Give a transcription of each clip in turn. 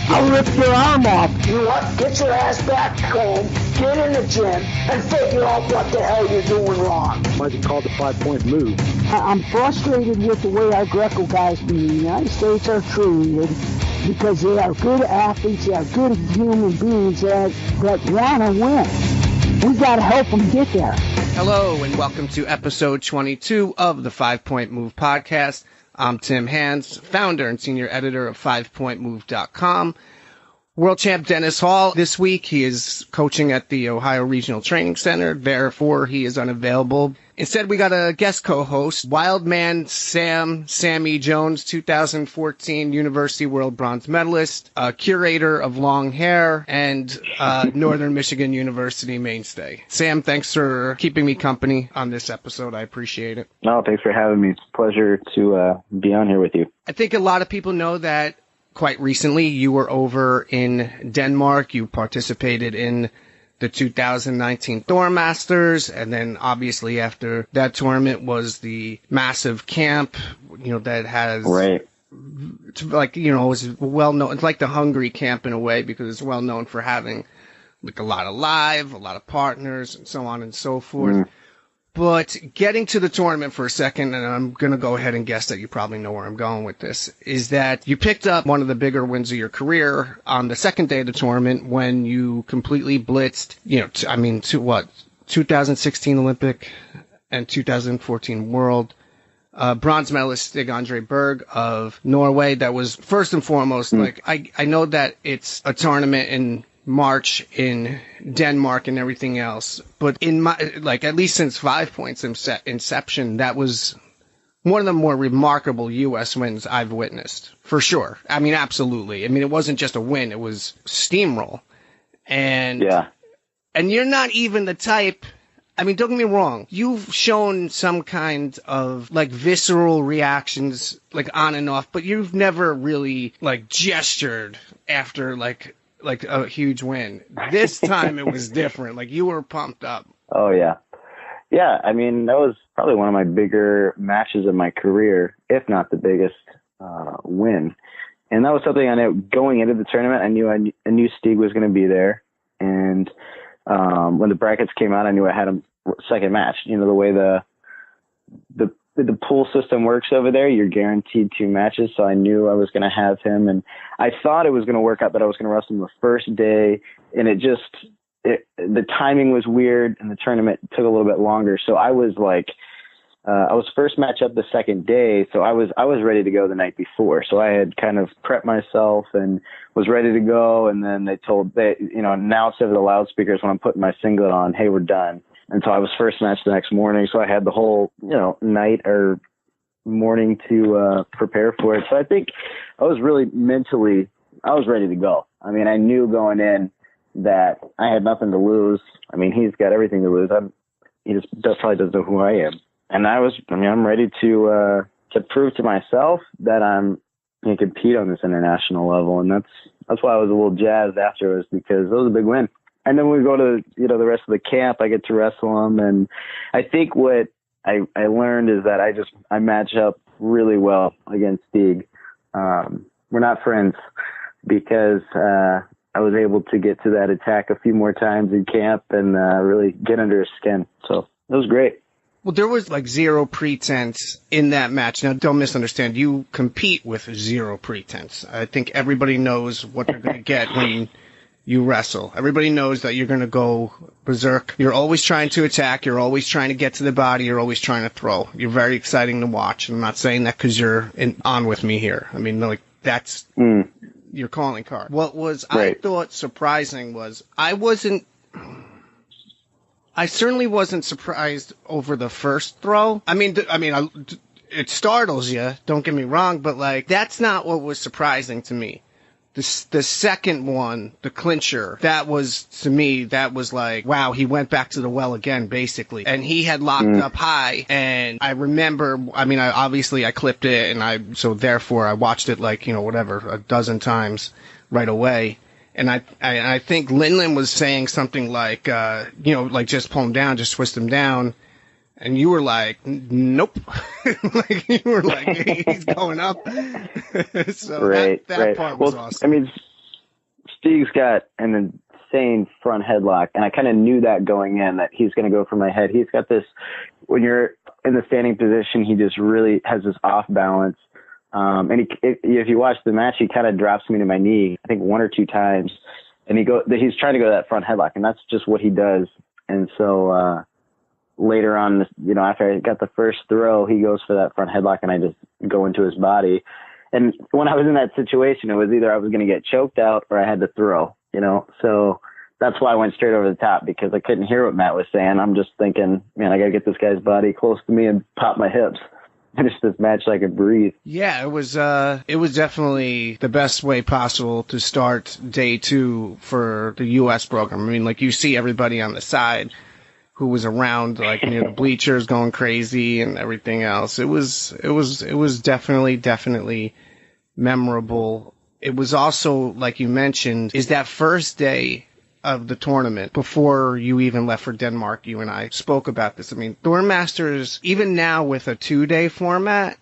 I'll rip your arm off. You know what? Get your ass back home, get in the gym, and figure out what the hell you're doing wrong. Why is it called the 5-point move? I'm frustrated with the way our Greco guys in the United States are treated because they are good athletes, they are good human beings that want to win. We got to help them get there. Hello, and welcome to episode 22 of the 5-Point Move podcast. I'm Tim Hans, founder and senior editor of 5pointmove.com. World champ Dennis Hall this week. He is coaching at the Ohio Regional Training Center. Therefore, he is unavailable. Instead, we got a guest co-host, Wildman Sammy Jones, 2014 University World Bronze Medalist, curator of long hair, and Northern Michigan University mainstay. Sam, thanks for keeping me company on this episode. I appreciate it. No, thanks for having me. It's a pleasure to be on here with you. I think a lot of people know that quite recently you were over in Denmark. You participated in the 2019 Thor Masters, and then obviously after that tournament was the massive camp, that has, right, like, is well known. It's like the Hungary camp in a way because it's well known for having like a lot of live, a lot of partners, and so on and so forth. But getting to the tournament for a second, and I'm going to go ahead and guess that you probably know where I'm going with this, is that you picked up one of the bigger wins of your career on the second day of the tournament when you completely blitzed, 2016 Olympic and 2014 World bronze medalist Stig Andre Berg of Norway. That was first and foremost, I know that it's a tournament in March in Denmark and everything else, but in my, at least since 5 Points inception, that was one of the more remarkable U.S. wins I've witnessed, for sure. I mean, absolutely. I mean, it wasn't just a win, it was steamroll. And you're not even the type, I mean, don't get me wrong, you've shown some kind of, visceral reactions, on and off, but you've never really, gestured after, a huge win. This time it was different. You were pumped up. Oh, yeah. Yeah, I mean, that was probably one of my bigger matches of my career, if not the biggest win. And that was something I knew going into the tournament. I knew Stig was going to be there. And when the brackets came out, I knew I had a second match. The way the pool system works over there, you're guaranteed 2 matches. So I knew I was going to have him, and I thought it was going to work out that I was going to wrestle him the first day, and the timing was weird, and the tournament took a little bit longer. So I was I was first match up the second day, so I was ready to go the night before. So I had kind of prepped myself and was ready to go, and then they announced over the loudspeakers when I'm putting my singlet on, hey, we're done. And so I was first match the next morning. So I had the whole, night or morning to prepare for it. So I think I was really I was ready to go. I mean, I knew going in that I had nothing to lose. I mean, he's got everything to lose. He just probably doesn't know who I am. And I'm ready to prove to myself that I'm going to compete on this international level. And that's why I was a little jazzed afterwards, because it was a big win. And then we go to, the rest of the camp, I get to wrestle him. And I think what I learned is that I match up really well against Stig. We're not friends because I was able to get to that attack a few more times in camp and really get under his skin. So it was great. Well, there was zero pretense in that match. Now, don't misunderstand. You compete with zero pretense. I think everybody knows what they're going to get when you wrestle. Everybody knows that you're going to go berserk. You're always trying to attack. You're always trying to get to the body. You're always trying to throw. You're very exciting to watch. I'm not saying that because you're on with me here. I mean, that's your calling card. What was I thought surprising was I certainly wasn't surprised over the first throw. It startles you. Don't get me wrong, but that's not what was surprising to me. The second one, the clincher, that was wow, he went back to the well again, basically. And he had locked up high, and I remember, I clipped it, and so therefore I watched it a dozen times right away. And I think Linlin was saying something just pull him down, just twist him down. And you were like, nope. You were like, hey, he's going up. So that part was awesome. Stig's got an insane front headlock, and I kind of knew that going in, that he's going to go for my head. He's got this, when you're in the standing position, he just really has this off balance. And if you watch the match, he kind of drops me to my knee, I think 1 or 2 times, and he's trying to go to that front headlock, and that's just what he does. And so later on, after I got the first throw, he goes for that front headlock, and I just go into his body. And when I was in that situation, it was either I was going to get choked out or I had to throw, So that's why I went straight over the top, because I couldn't hear what Matt was saying. I'm just thinking, man, I got to get this guy's body close to me and pop my hips. Finish this match so I could breathe. Yeah, it was definitely the best way possible to start day 2 for the U.S. program. I mean, like, you see everybody on the side who was around, like, near the bleachers going crazy and everything else. It was definitely memorable. It was also, like you mentioned, is that first day of the tournament, before you even left for Denmark, you and I spoke about this. I mean, Thor Masters, even now with a 2-day format,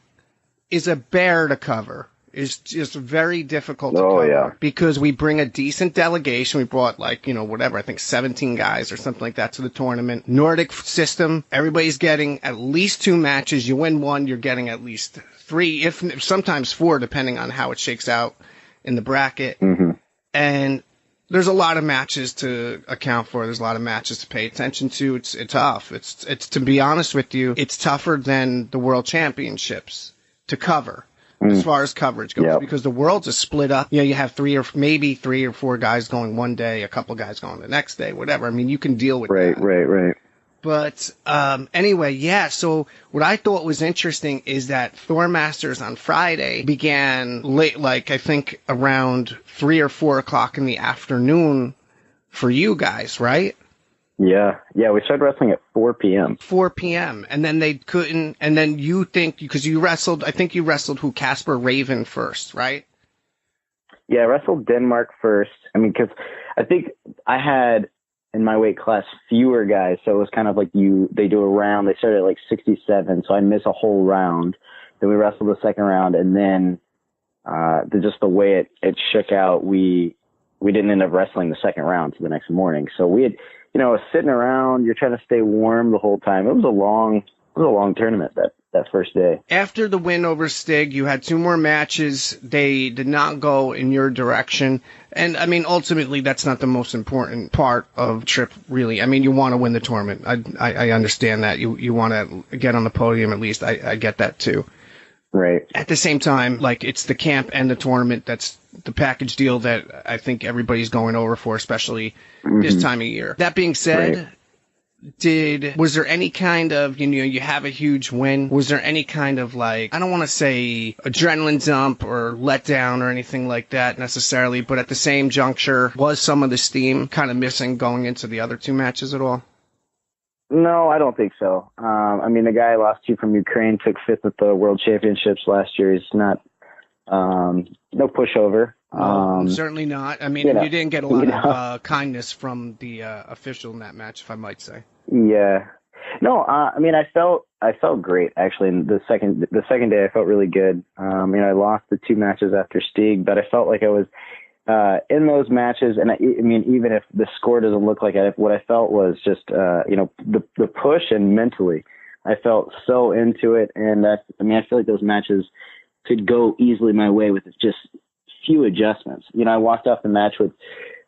is a bear to cover. It's just very difficult to cover because we bring a decent delegation. We brought I think 17 guys or something like that to the tournament. Nordic system, everybody's getting at least 2 matches. You win 1, you're getting at least 3, if sometimes 4, depending on how it shakes out in the bracket. Mm-hmm. And there's a lot of matches to account for. There's a lot of matches to pay attention to. It's tough. It's to be honest with you, it's tougher than the World Championships to cover. As far as coverage goes, because the world's is split up. You have 3 or 4 guys going one day, a couple guys going the next day, whatever. I mean, you can deal with that. Right. But anyway, yeah, so what I thought was interesting is that Thor Masters on Friday began late, like I think around 3 or 4 o'clock in the afternoon for you guys, right? Yeah, we started wrestling at 4 p.m. 4 p.m. And then they couldn't, and then you think, because you wrestled, I think you wrestled Casper Raven first, right? Yeah, I wrestled Denmark first. I mean, because I think I had in my weight class fewer guys, so it was kind of like they do a round. They started at like 67, so I miss a whole round. Then we wrestled the second round, and then just the way it shook out, we didn't end up wrestling the second round to the next morning. So we had, sitting around, you're trying to stay warm the whole time. It was a long tournament that first day. After the win over Stig, you had 2 more matches. They did not go in your direction. And, I mean, ultimately, that's not the most important part of the trip, really. I mean, you want to win the tournament. I understand that. You want to get on the podium at least. I get that, too. Right. At the same time, like, it's the camp and the tournament. That's the package deal that I think everybody's going over for, especially this time of year. That being said, was there any kind of, you have a huge win. Was there any kind of, like, I don't want to say adrenaline dump or letdown or anything like that necessarily, but at the same juncture, was some of the steam kind of missing going into the other 2 matches at all? No, I don't think so. I mean, the guy I lost to from Ukraine took 5th at the World Championships last year. He's not, no pushover. Certainly not. I mean, you didn't get a lot of kindness from the official in that match, if I might say. Yeah. No, I mean, I felt great actually. In the second day, I felt really good. I lost the 2 matches after Stig, but I felt like I was in those matches, and I mean, even if the score doesn't look like it, what I felt was just, the push, and mentally, I felt so into it. And I feel like those matches could go easily my way with just few adjustments. I walked off the match with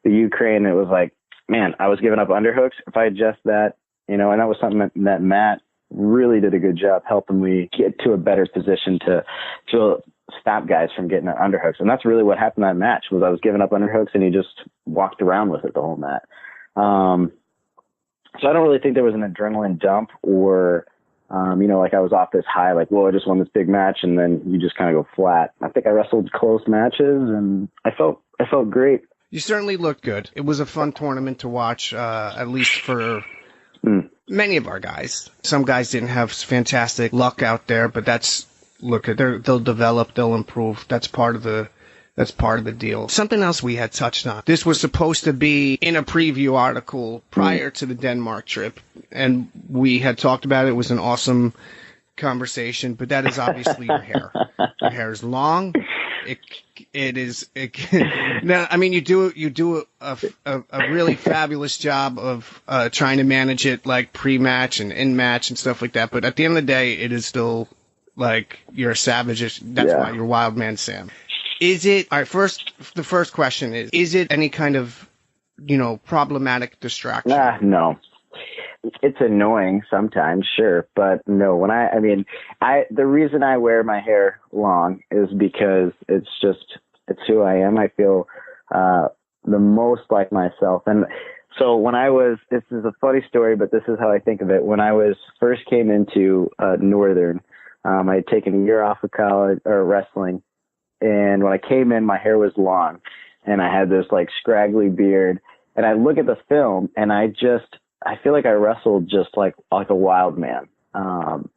the Ukraine, and it was like, man, I was giving up underhooks. If I adjust that, and that was something that Matt really did a good job helping me get to a better position to stop guys from getting underhooks. And that's really what happened in that match, was I was giving up underhooks, and he just walked around with it the whole mat. So I don't really think there was an adrenaline dump or, like I was off this high, like, whoa, I just won this big match, and then you just kind of go flat. I think I wrestled close matches, and I felt great. You certainly looked good. It was a fun tournament to watch, at least for many of our guys. Some guys didn't have fantastic luck out there, but they'll develop, they'll improve. That's part of the deal. Something else we had touched on. This was supposed to be in a preview article prior to the Denmark trip, and we had talked about it. It was an awesome conversation, but that is obviously your hair. Your hair is long. it is. Now, I mean, you do a really fabulous job of trying to manage it like pre-match and in-match and stuff like that. But at the end of the day, it is still like you're a savage. That's why you're Wild Man Sam. Is it all right? The first question is it any kind of problematic distraction? No. It's annoying sometimes, sure, but no. The reason I wear my hair long is because it's who I am. I feel the most like myself. And so this is a funny story, but this is how I think of it. When I first came into Northern, I had taken a year off of college or wrestling. And when I came in, my hair was long and I had this like scraggly beard, and I look at the film and I feel like I wrestled just like a wild man,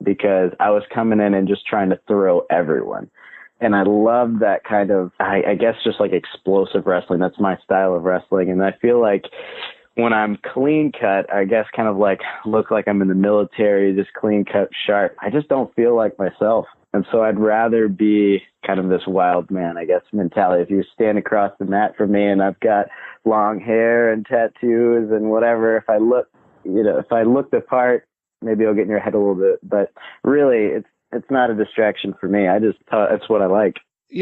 because I was coming in and just trying to throw everyone. And I love that kind of, I guess, just like explosive wrestling. That's my style of wrestling. And I feel like when I'm clean cut, I guess kind of like look like I'm in the military, just clean cut, sharp. I just don't feel like myself. And so I'd rather be kind of this wild man, I guess, mentality. If you stand across the mat from me and I've got long hair and tattoos and whatever, if I look the part, maybe I'll get in your head a little bit. But really, it's not a distraction for me. It's what I like.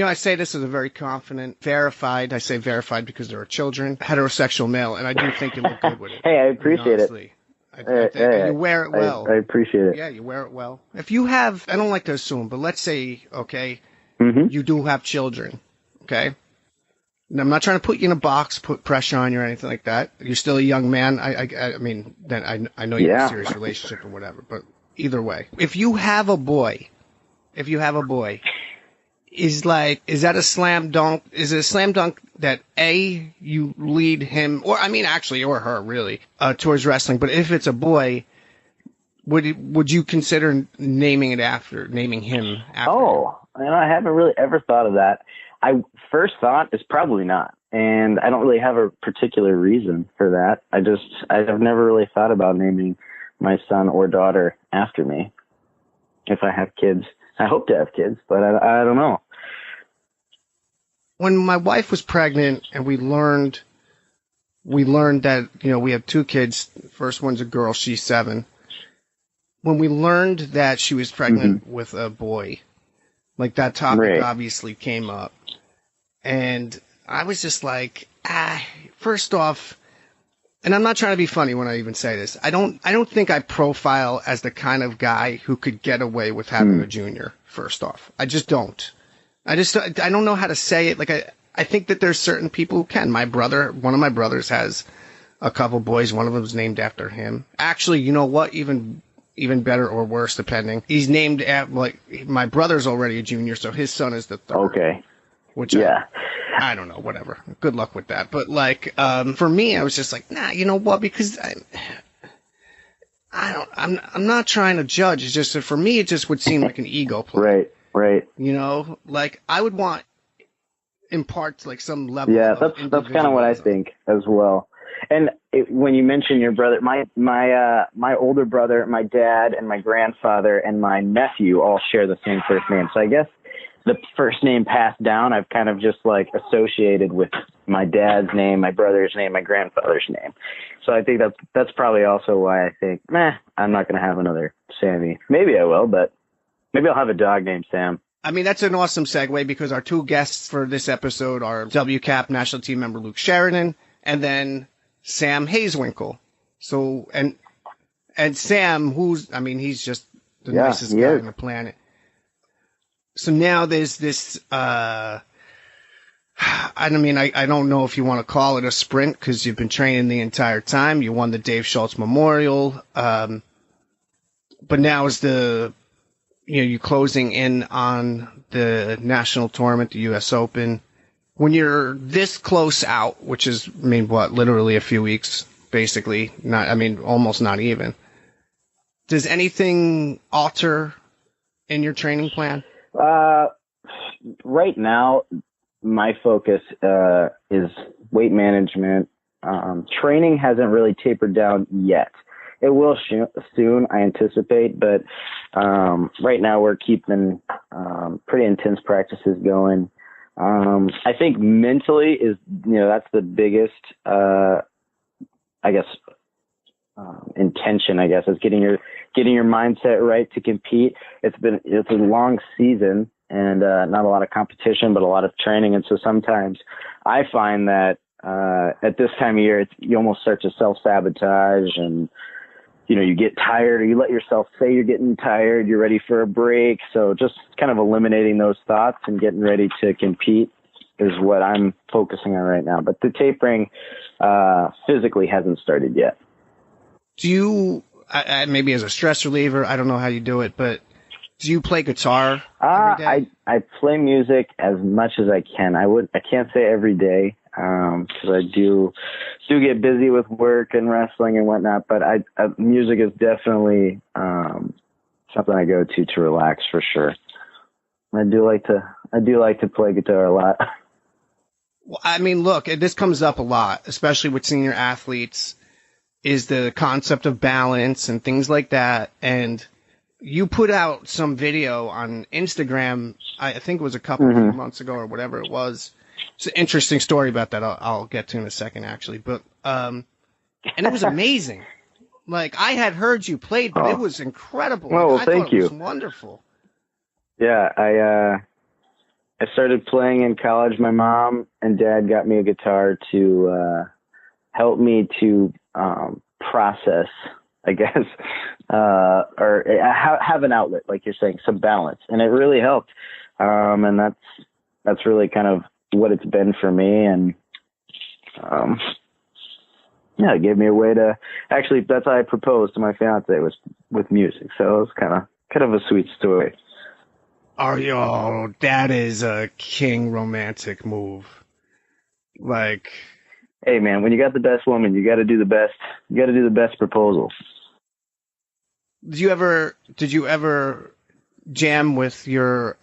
I say this as a very confident, verified. I say verified because there are children, heterosexual male, and I do think you look good with it. Hey, I appreciate it. You wear it well. I appreciate it. Yeah, you wear it well. If you have, I don't like to assume, but let's say, okay, you do have children, okay? And I'm not trying to put you in a box, put pressure on you or anything like that. You're still a young man. I mean, then I know you have a serious relationship or whatever, but either way. If you have a boy, is that a slam dunk? Is it a slam dunk that A, you lead him, or her really, towards wrestling? But if it's a boy, would you consider naming him after? Oh, I haven't really ever thought of that. First thought is probably not, and I don't really have a particular reason for that. I've never really thought about naming my son or daughter after me. If I have kids, I hope to have kids, but I don't know. When my wife was pregnant and we learned that, we have two kids. First one's a girl. She's 7. When we learned that she was pregnant with a boy, like that topic obviously came up. And I was just like, first off, and I'm not trying to be funny when I even say this. I don't think I profile as the kind of guy who could get away with having a junior, first off. I just don't. I don't know how to say it. Like, I think that there's certain people who can. One of my brothers has a couple boys. One of them is named after him. Actually, you know what? Even better or worse, depending. He's named after, my brother's already a junior, so his son is the third. Okay. Which, I don't know, whatever. Good luck with that. But, for me, I was just like, nah, you know what? Because I'm not trying to judge. It's just that for me, it just would seem like an ego play. Right. I would want, in part, some level. Yeah, that's kind of what I think as well. And when you mention your brother, my older brother, my dad, and my grandfather and my nephew all share the same first name. So I guess the first name passed down, I've kind of just associated with my dad's name, my brother's name, my grandfather's name. So I think that's probably also why I think, I'm not going to have another Sammy. Maybe I will, but maybe I'll have a dog named Sam. I mean, that's an awesome segue because our two guests for this episode are WCAP national team member Luke Sheridan and then Sam Hazewinkel. So, and Sam, he's just the nicest guy on the planet. So now there's this, I don't know if you want to call it a sprint because you've been training the entire time. You won the Dave Schultz Memorial. But now is you're closing in on the national tournament, the U.S. Open. When you're this close out, which is, literally a few weeks, basically, almost not even. Does anything alter in your training plan? Right now, my focus is weight management. Training hasn't really tapered down yet. It will soon, I anticipate, but right now we're keeping pretty intense practices going. I think mentally is, that's the biggest, intention, is getting your mindset right to compete. It's a long season and, not a lot of competition, but a lot of training. And so sometimes I find that, at this time of year, you almost start to self-sabotage and, you get tired, or you let yourself say you're getting tired, you're ready for a break. So just kind of eliminating those thoughts and getting ready to compete is what I'm focusing on right now. But the tapering physically hasn't started yet. Do you, maybe as a stress reliever, I don't know how you do it, but do you play guitar every day? I play music as much as I can. I can't say every day, because I do get busy with work and wrestling and whatnot. But music is definitely something I go to relax for sure. I do like to play guitar a lot. Well, I mean, look, this comes up a lot, especially with senior athletes, is the concept of balance and things like that. And you put out some video on Instagram, I think it was a couple of months ago or whatever it was. It's an interesting story about that I'll get to in a second, actually. But and it was amazing. Like, I had heard you played, but it was incredible. Well, I thank thought you. It was wonderful. Yeah, I started playing in college. My mom and dad got me a guitar to help me to process, I guess, or have an outlet, like you're saying, some balance, and it really helped. And that's really kind of what it's been for me. And it gave me a way to actually. That's how I proposed to my fiance, was with music. So it was kind of a sweet story. Oh, that is a king romantic move. Like, hey man, when you got the best woman, you got to do the best. You got to do the best proposal. Did you ever jam with your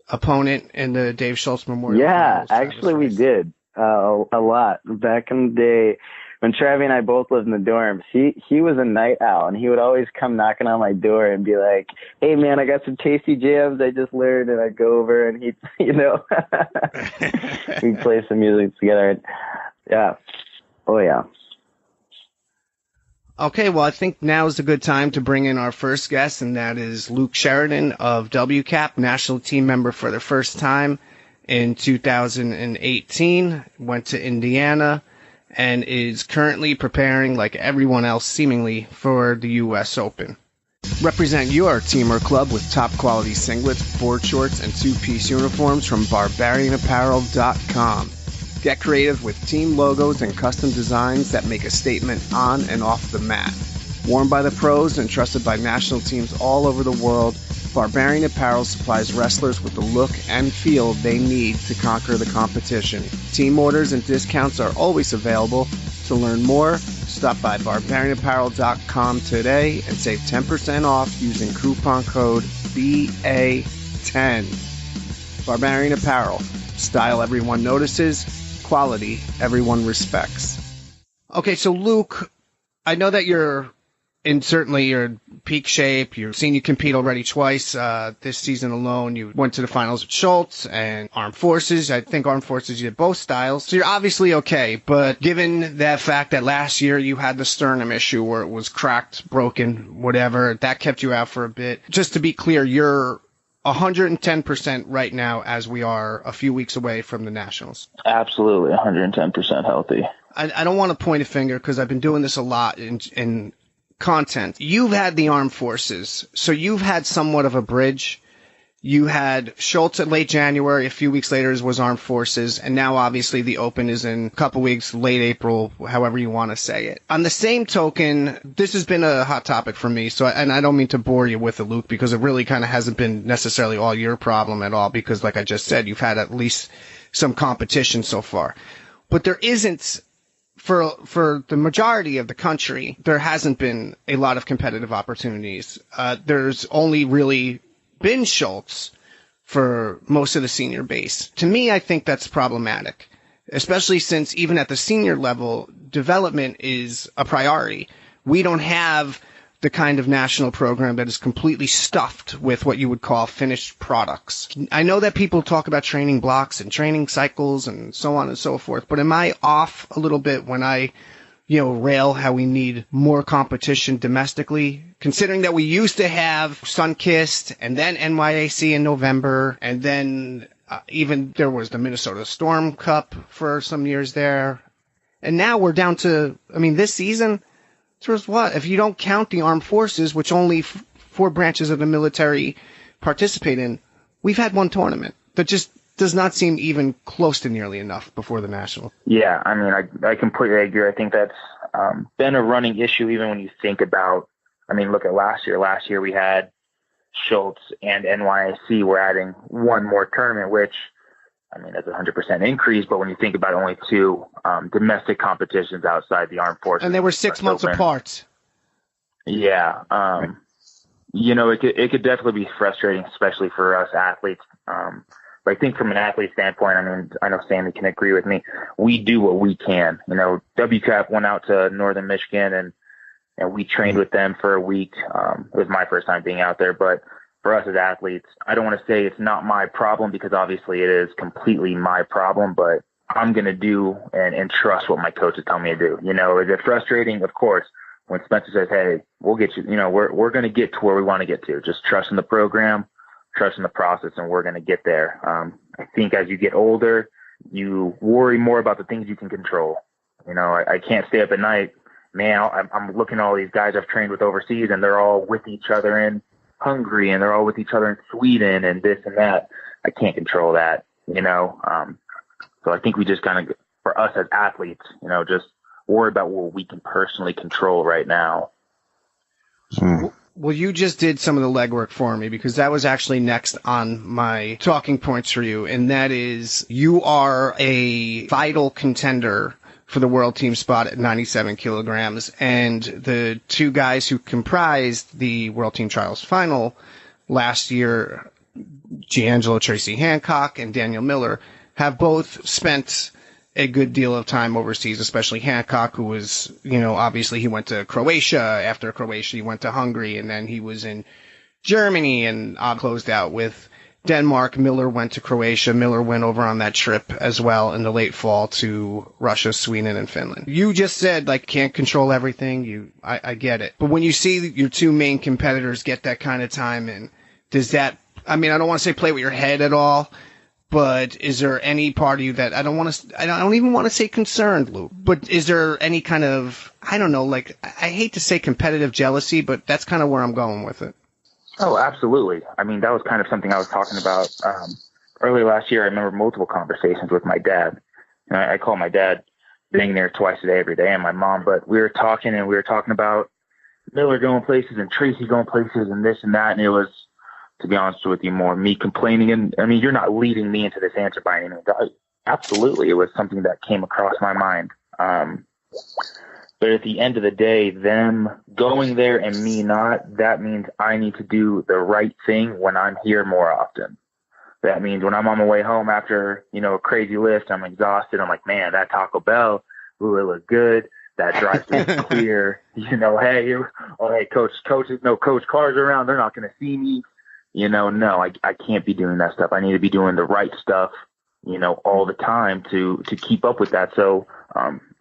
opponent in the Dave Schultz Memorial? Yeah, actually we did a lot back in the day. When Travi and I both lived in the dorms, he was a night owl, and he would always come knocking on my door and be like, "Hey man, I got some tasty jams I just learned," and I'd go over and he'd, we'd play some music together. Yeah. Oh yeah. Okay, well, I think now is a good time to bring in our first guest, and that is Luke Sheridan of WCAP, national team member for the first time in 2018, went to Indiana, and is currently preparing, like everyone else seemingly, for the U.S. Open. Represent your team or club with top quality singlets, board shorts, and two-piece uniforms from BarbarianApparel.com. Get creative with team logos and custom designs that make a statement on and off the mat. Worn by the pros and trusted by national teams all over the world, Barbarian Apparel supplies wrestlers with the look and feel they need to conquer the competition. Team orders and discounts are always available. To learn more, stop by BarbarianApparel.com today and save 10% off using coupon code BA10. Barbarian Apparel. Style everyone notices. Quality everyone respects. Okay, so Luke, I know that you're certainly you're in peak shape. You've seen you compete already twice this season alone. You went to the finals with Schultz and Armed Forces. I think Armed Forces you did both styles. So you're obviously okay. But given that fact that last year you had the sternum issue where it was cracked, broken, whatever, that kept you out for a bit. Just to be clear, you're 110% right now as we are a few weeks away from the Nationals. Absolutely, 110% healthy. I don't want to point a finger because I've been doing this a lot in content. You've had the Armed Forces, so you've had somewhat of a bridge. You had Schultz at late January, a few weeks later was Armed Forces, and now obviously the Open is in a couple weeks, late April, however you want to say it. On the same token, this has been a hot topic for me, and I don't mean to bore you with it, Luke, because it really kind of hasn't been necessarily all your problem at all, because like I just said, you've had at least some competition so far. But there isn't, for the majority of the country, there hasn't been a lot of competitive opportunities. There's only really been Schultz for most of the senior base. To me, I think that's problematic, especially since even at the senior level, development is a priority. We don't have the kind of national program that is completely stuffed with what you would call finished products. I know that people talk about training blocks and training cycles and so on and so forth, but am I off a little bit when I rail how we need more competition domestically, considering that we used to have Sunkist and then NYAC in November, and then even there was the Minnesota Storm Cup for some years there. And now we're down to, this season, there's what? If you don't count the armed forces, which only 4 branches of the military participate in, we've had one tournament that just does not seem even close to nearly enough before the national. Yeah, I completely agree. I think that's been a running issue even when you think about, look at last year. Last year we had Schultz and NYSC were adding one more tournament, which, that's a 100% increase. But when you think about only 2 domestic competitions outside the armed forces. And they were 6 months apart. Yeah. It could definitely be frustrating, especially for us athletes. But I think from an athlete standpoint, I know Sammy can agree with me. We do what we can. WCAP went out to Northern Michigan and we trained with them for a week. It was my first time being out there, but for us as athletes, I don't want to say it's not my problem because obviously it is completely my problem, but I'm going to do and trust what my coaches tell me to do. Is it frustrating? Of course. When Spencer says, hey, we'll get you, we're going to get to where we want to get to. Just trust in the program, trust in the process, and we're going to get there. I think as you get older, you worry more about the things you can control. I can't stay up at night. Man, I'm looking at all these guys I've trained with overseas, and they're all with each other in Hungary, and they're all with each other in Sweden, and this and that. I can't control that, So I think we just kind of, for us as athletes, just worry about what we can personally control right now. Well, you just did some of the legwork for me because that was actually next on my talking points for you, and that is you are a vital contender for the world team spot at 97 kilograms, and the 2 guys who comprised the world team trials final last year, Giangelo Tracy Hancock and Daniel Miller, have both spent a good deal of time overseas, especially Hancock, who was, obviously he went to Croatia. After Croatia, he went to Hungary, and then he was in Germany and closed out with Denmark. Miller went to Croatia. Miller went over on that trip as well in the late fall to Russia, Sweden, and Finland. You just said, can't control everything. I get it. But when you see your 2 main competitors get that kind of time in, does that, I don't want to say play with your head at all, but is there any part of you that I don't even want to say concerned, Luke, but is there any kind of, I hate to say competitive jealousy, but that's kind of where I'm going with it. Oh, absolutely. That was kind of something I was talking about early last year. I remember multiple conversations with my dad. I call my dad being there twice a day, every day, and my mom, but we were talking about Miller going places and Tracy going places and this and that. And it was, to be honest with you, more me complaining. And you're not leading me into this answer by any means. Absolutely. It was something that came across my mind. But at the end of the day, them going there and me not, that means I need to do the right thing when I'm here more often. That means when I'm on my way home after, a crazy lift, I'm exhausted. I'm like, man, that Taco Bell, ooh, it looked good. That drive-thru is clear. Hey, coach cars around. They're not going to see me. No, I can't be doing that stuff. I need to be doing the right stuff, all the time to keep up with that. So,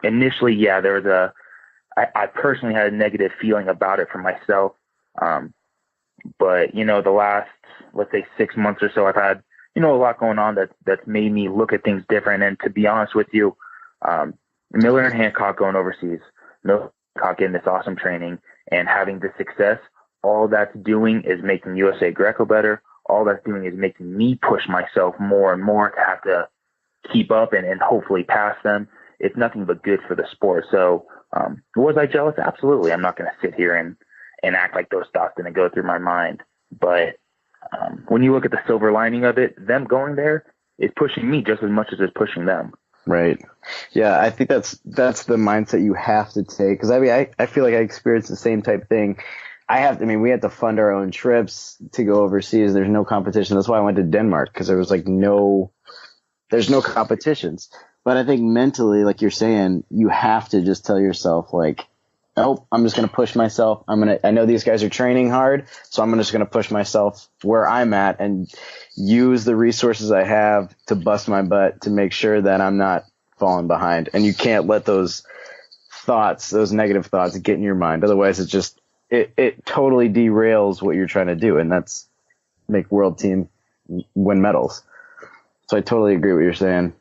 initially, yeah, there was I personally had a negative feeling about it for myself. But, the last, let's say 6 months or so, I've had, a lot going on that's made me look at things different. And to be honest with you, Miller and Hancock going overseas, Miller and Hancock getting this awesome training and having the success, all that's doing is making USA Greco better. All that's doing is making me push myself more and more to have to keep up and hopefully pass them. It's nothing but good for the sport. So, was I jealous? Absolutely. I'm not going to sit here and act like those thoughts didn't go through my mind. But when you look at the silver lining of it, them going there is pushing me just as much as it's pushing them. Right. Yeah, I think that's the mindset you have to take. Because I feel like I experienced the same type thing. We had to fund our own trips to go overseas. There's no competition. That's why I went to Denmark, because there was there's no competitions. But I think mentally, like you're saying, you have to just tell yourself, all nope, I'm just going to push myself. I know these guys are training hard, so I'm just going to push myself where I'm at and use the resources I have to bust my butt to make sure that I'm not falling behind. And you can't let those negative thoughts get in your mind. Otherwise it totally derails what you're trying to do. And that's make world team win medals. So I totally agree with what you're saying.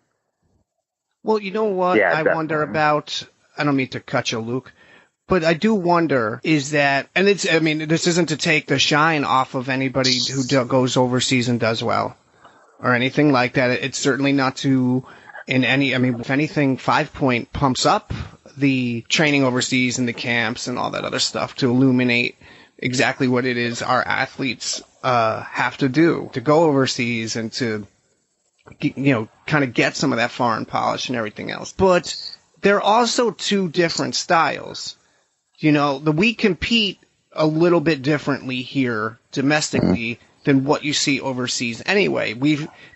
Well, you know what I wonder about? I don't mean to cut you, Luke, but I do wonder is that, and this isn't to take the shine off of anybody who goes overseas and does well or anything like that. It's certainly not to, if anything, 5 Point pumps up the training overseas and the camps and all that other stuff to illuminate exactly what it is our athletes have to do to go overseas and to, kind of get some of that foreign polish and everything else. But they're also two different styles. We compete a little bit differently here domestically than what you see overseas anyway.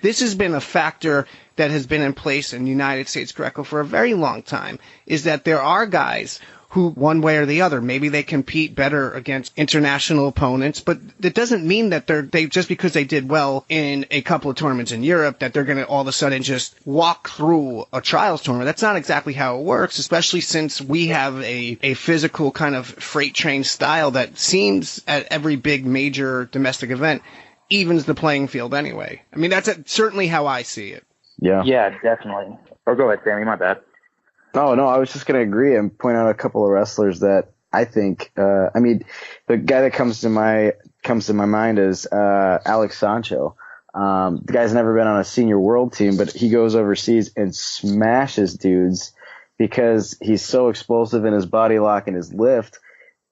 This has been a factor that has been in place in United States Greco for a very long time, is that there are guys who, one way or the other, maybe they compete better against international opponents, but that doesn't mean that they just because they did well in a couple of tournaments in Europe that they're going to all of a sudden just walk through a trials tournament. That's not exactly how it works, especially since we have a physical kind of freight train style that seems at every big major domestic event evens the playing field anyway. That's certainly how I see it. Yeah, definitely. Or go ahead, Sammy, my bad. No, I was just going to agree and point out a couple of wrestlers that I think, the guy that comes to my mind is Alex Sancho. The guy's never been on a senior world team, but he goes overseas and smashes dudes because he's so explosive in his body lock and his lift.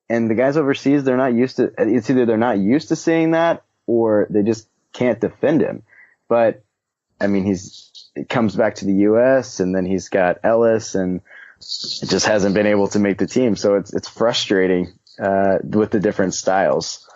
And the guys overseas, they're not used to, it's either they're not used to seeing that or they just can't defend him. But he comes back to the U.S. and then he's got Ellis and just hasn't been able to make the team. So it's frustrating with the different styles.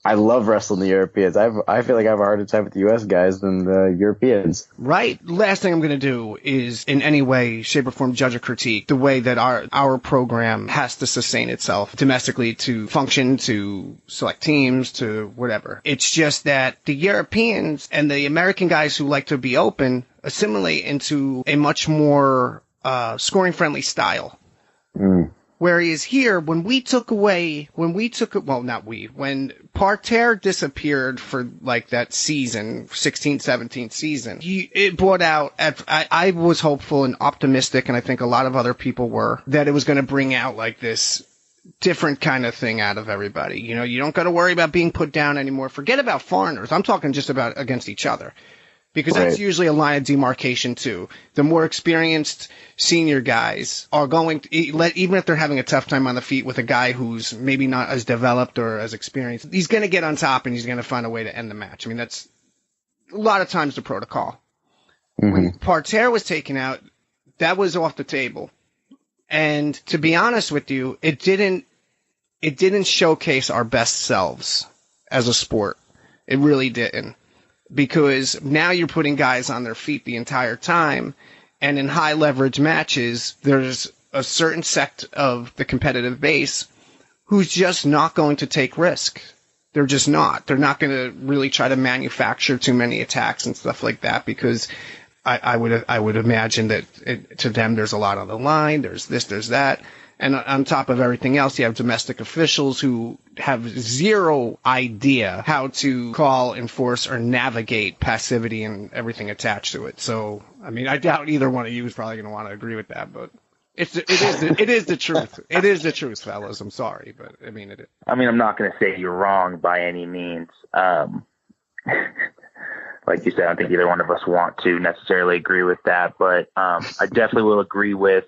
I love wrestling the Europeans. I feel like I have a harder time with the U.S. guys than the Europeans. Right. Last thing I'm going to do is in any way, shape, or form judge or critique the way that our program has to sustain itself domestically to function, to select teams, to whatever. It's just that the Europeans and the American guys who like to be open assimilate into a much more scoring-friendly style. Whereas here, when Parterre disappeared for like that season, 16-17 season, it brought out, I was hopeful and optimistic, and I think a lot of other people were, that it was going to bring out like this different kind of thing out of everybody. You don't got to worry about being put down anymore. Forget about foreigners. I'm talking just about against each other. Because that's usually a line of demarcation, too. The more experienced senior guys are going to, even if they're having a tough time on the feet with a guy who's maybe not as developed or as experienced, he's going to get on top and he's going to find a way to end the match. That's a lot of times the protocol. When Parterre was taken out, that was off the table. And to be honest with you, it didn't showcase our best selves as a sport. It really didn't. Because now you're putting guys on their feet the entire time, and in high leverage matches, there's a certain sect of the competitive base who's just not going to take risk. They're just not. They're not going to really try to manufacture too many attacks and stuff like that because I would imagine that to them there's a lot on the line. There's this, there's that. And on top of everything else, you have domestic officials who have zero idea how to call, enforce, or navigate passivity and everything attached to it. So, I doubt either one of you is probably going to want to agree with that, but it is the truth. It is the truth, fellas. I'm sorry, but it is. I'm not going to say you're wrong by any means. Like you said, I don't think either one of us want to necessarily agree with that, but I definitely will agree with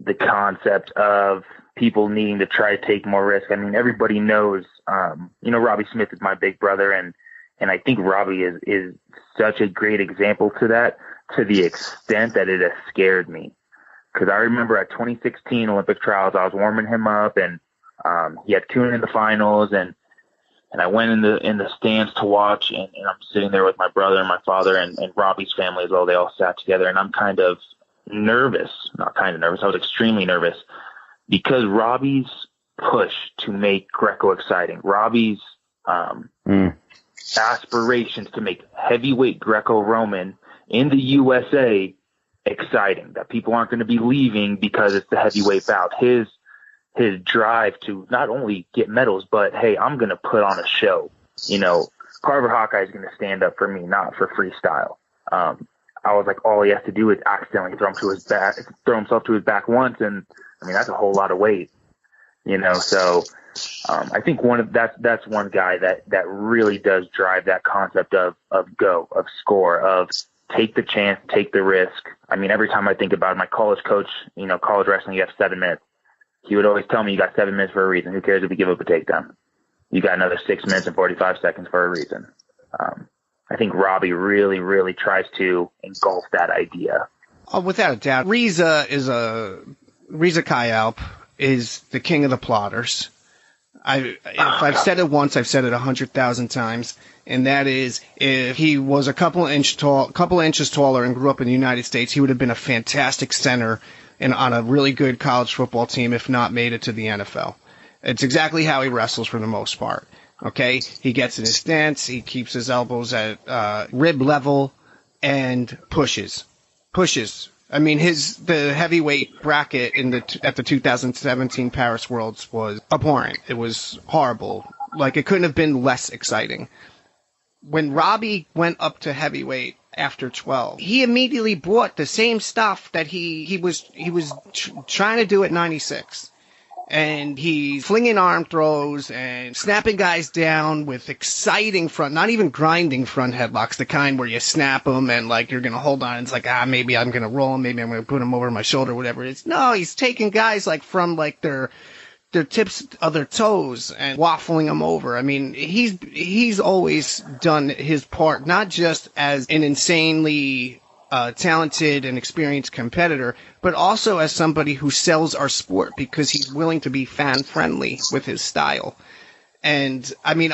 the concept of people needing to try to take more risk. Everybody knows, Robbie Smith is my big brother, and I think Robbie is such a great example to that, to the extent that it has scared me. Because I remember at 2016 Olympic trials, I was warming him up, and he had Kuhn in the finals, and I went in the stands to watch, and I'm sitting there with my brother and my father and Robbie's family as well. They all sat together, and I'm kind of nervous, not kind of nervous. I was extremely nervous because Robbie's push to make Greco exciting, Robbie's aspirations to make heavyweight Greco-Roman in the USA exciting, that people aren't going to be leaving because it's the heavyweight bout. His drive to not only get medals, but hey, I'm going to put on a show. Carver Hawkeye is going to stand up for me, not for freestyle. I was like, all he has to do is accidentally throw himself to his back once, and I mean that's a whole lot of weight, So I think that's one guy that really does drive that concept of score, of take the chance, take the risk. I mean, every time I think about it, my college coach, college wrestling, you have 7 minutes. He would always tell me, you got 7 minutes for a reason. Who cares if you give up a takedown? You got another 6 minutes and 45 seconds for a reason. I think Robbie really, really tries to engulf that idea. Oh, without a doubt. Reza Kayalp is the king of the plotters. If I've said it once, I've said it 100,000 times, and that is, if he was a couple of inches taller and grew up in the United States, he would have been a fantastic center and on a really good college football team, if not made it to the NFL. It's exactly how he wrestles for the most part. Okay, he gets in his stance, he keeps his elbows at rib level, and pushes. I mean, the heavyweight bracket at the 2017 Paris Worlds was abhorrent. It was horrible. Like, it couldn't have been less exciting. When Robbie went up to heavyweight after 12, he immediately brought the same stuff that he was trying to do at 96. And he's flinging arm throws and snapping guys down with exciting not even grinding front headlocks, the kind where you snap them and like you're going to hold on. It's like, maybe I'm going to roll him. Maybe I'm going to put him over my shoulder, whatever it is. No, he's taking guys like from like their tips of their toes and waffling them over. I mean, he's always done his part, not just as an insanely talented and experienced competitor, but also as somebody who sells our sport because he's willing to be fan-friendly with his style. And, I mean,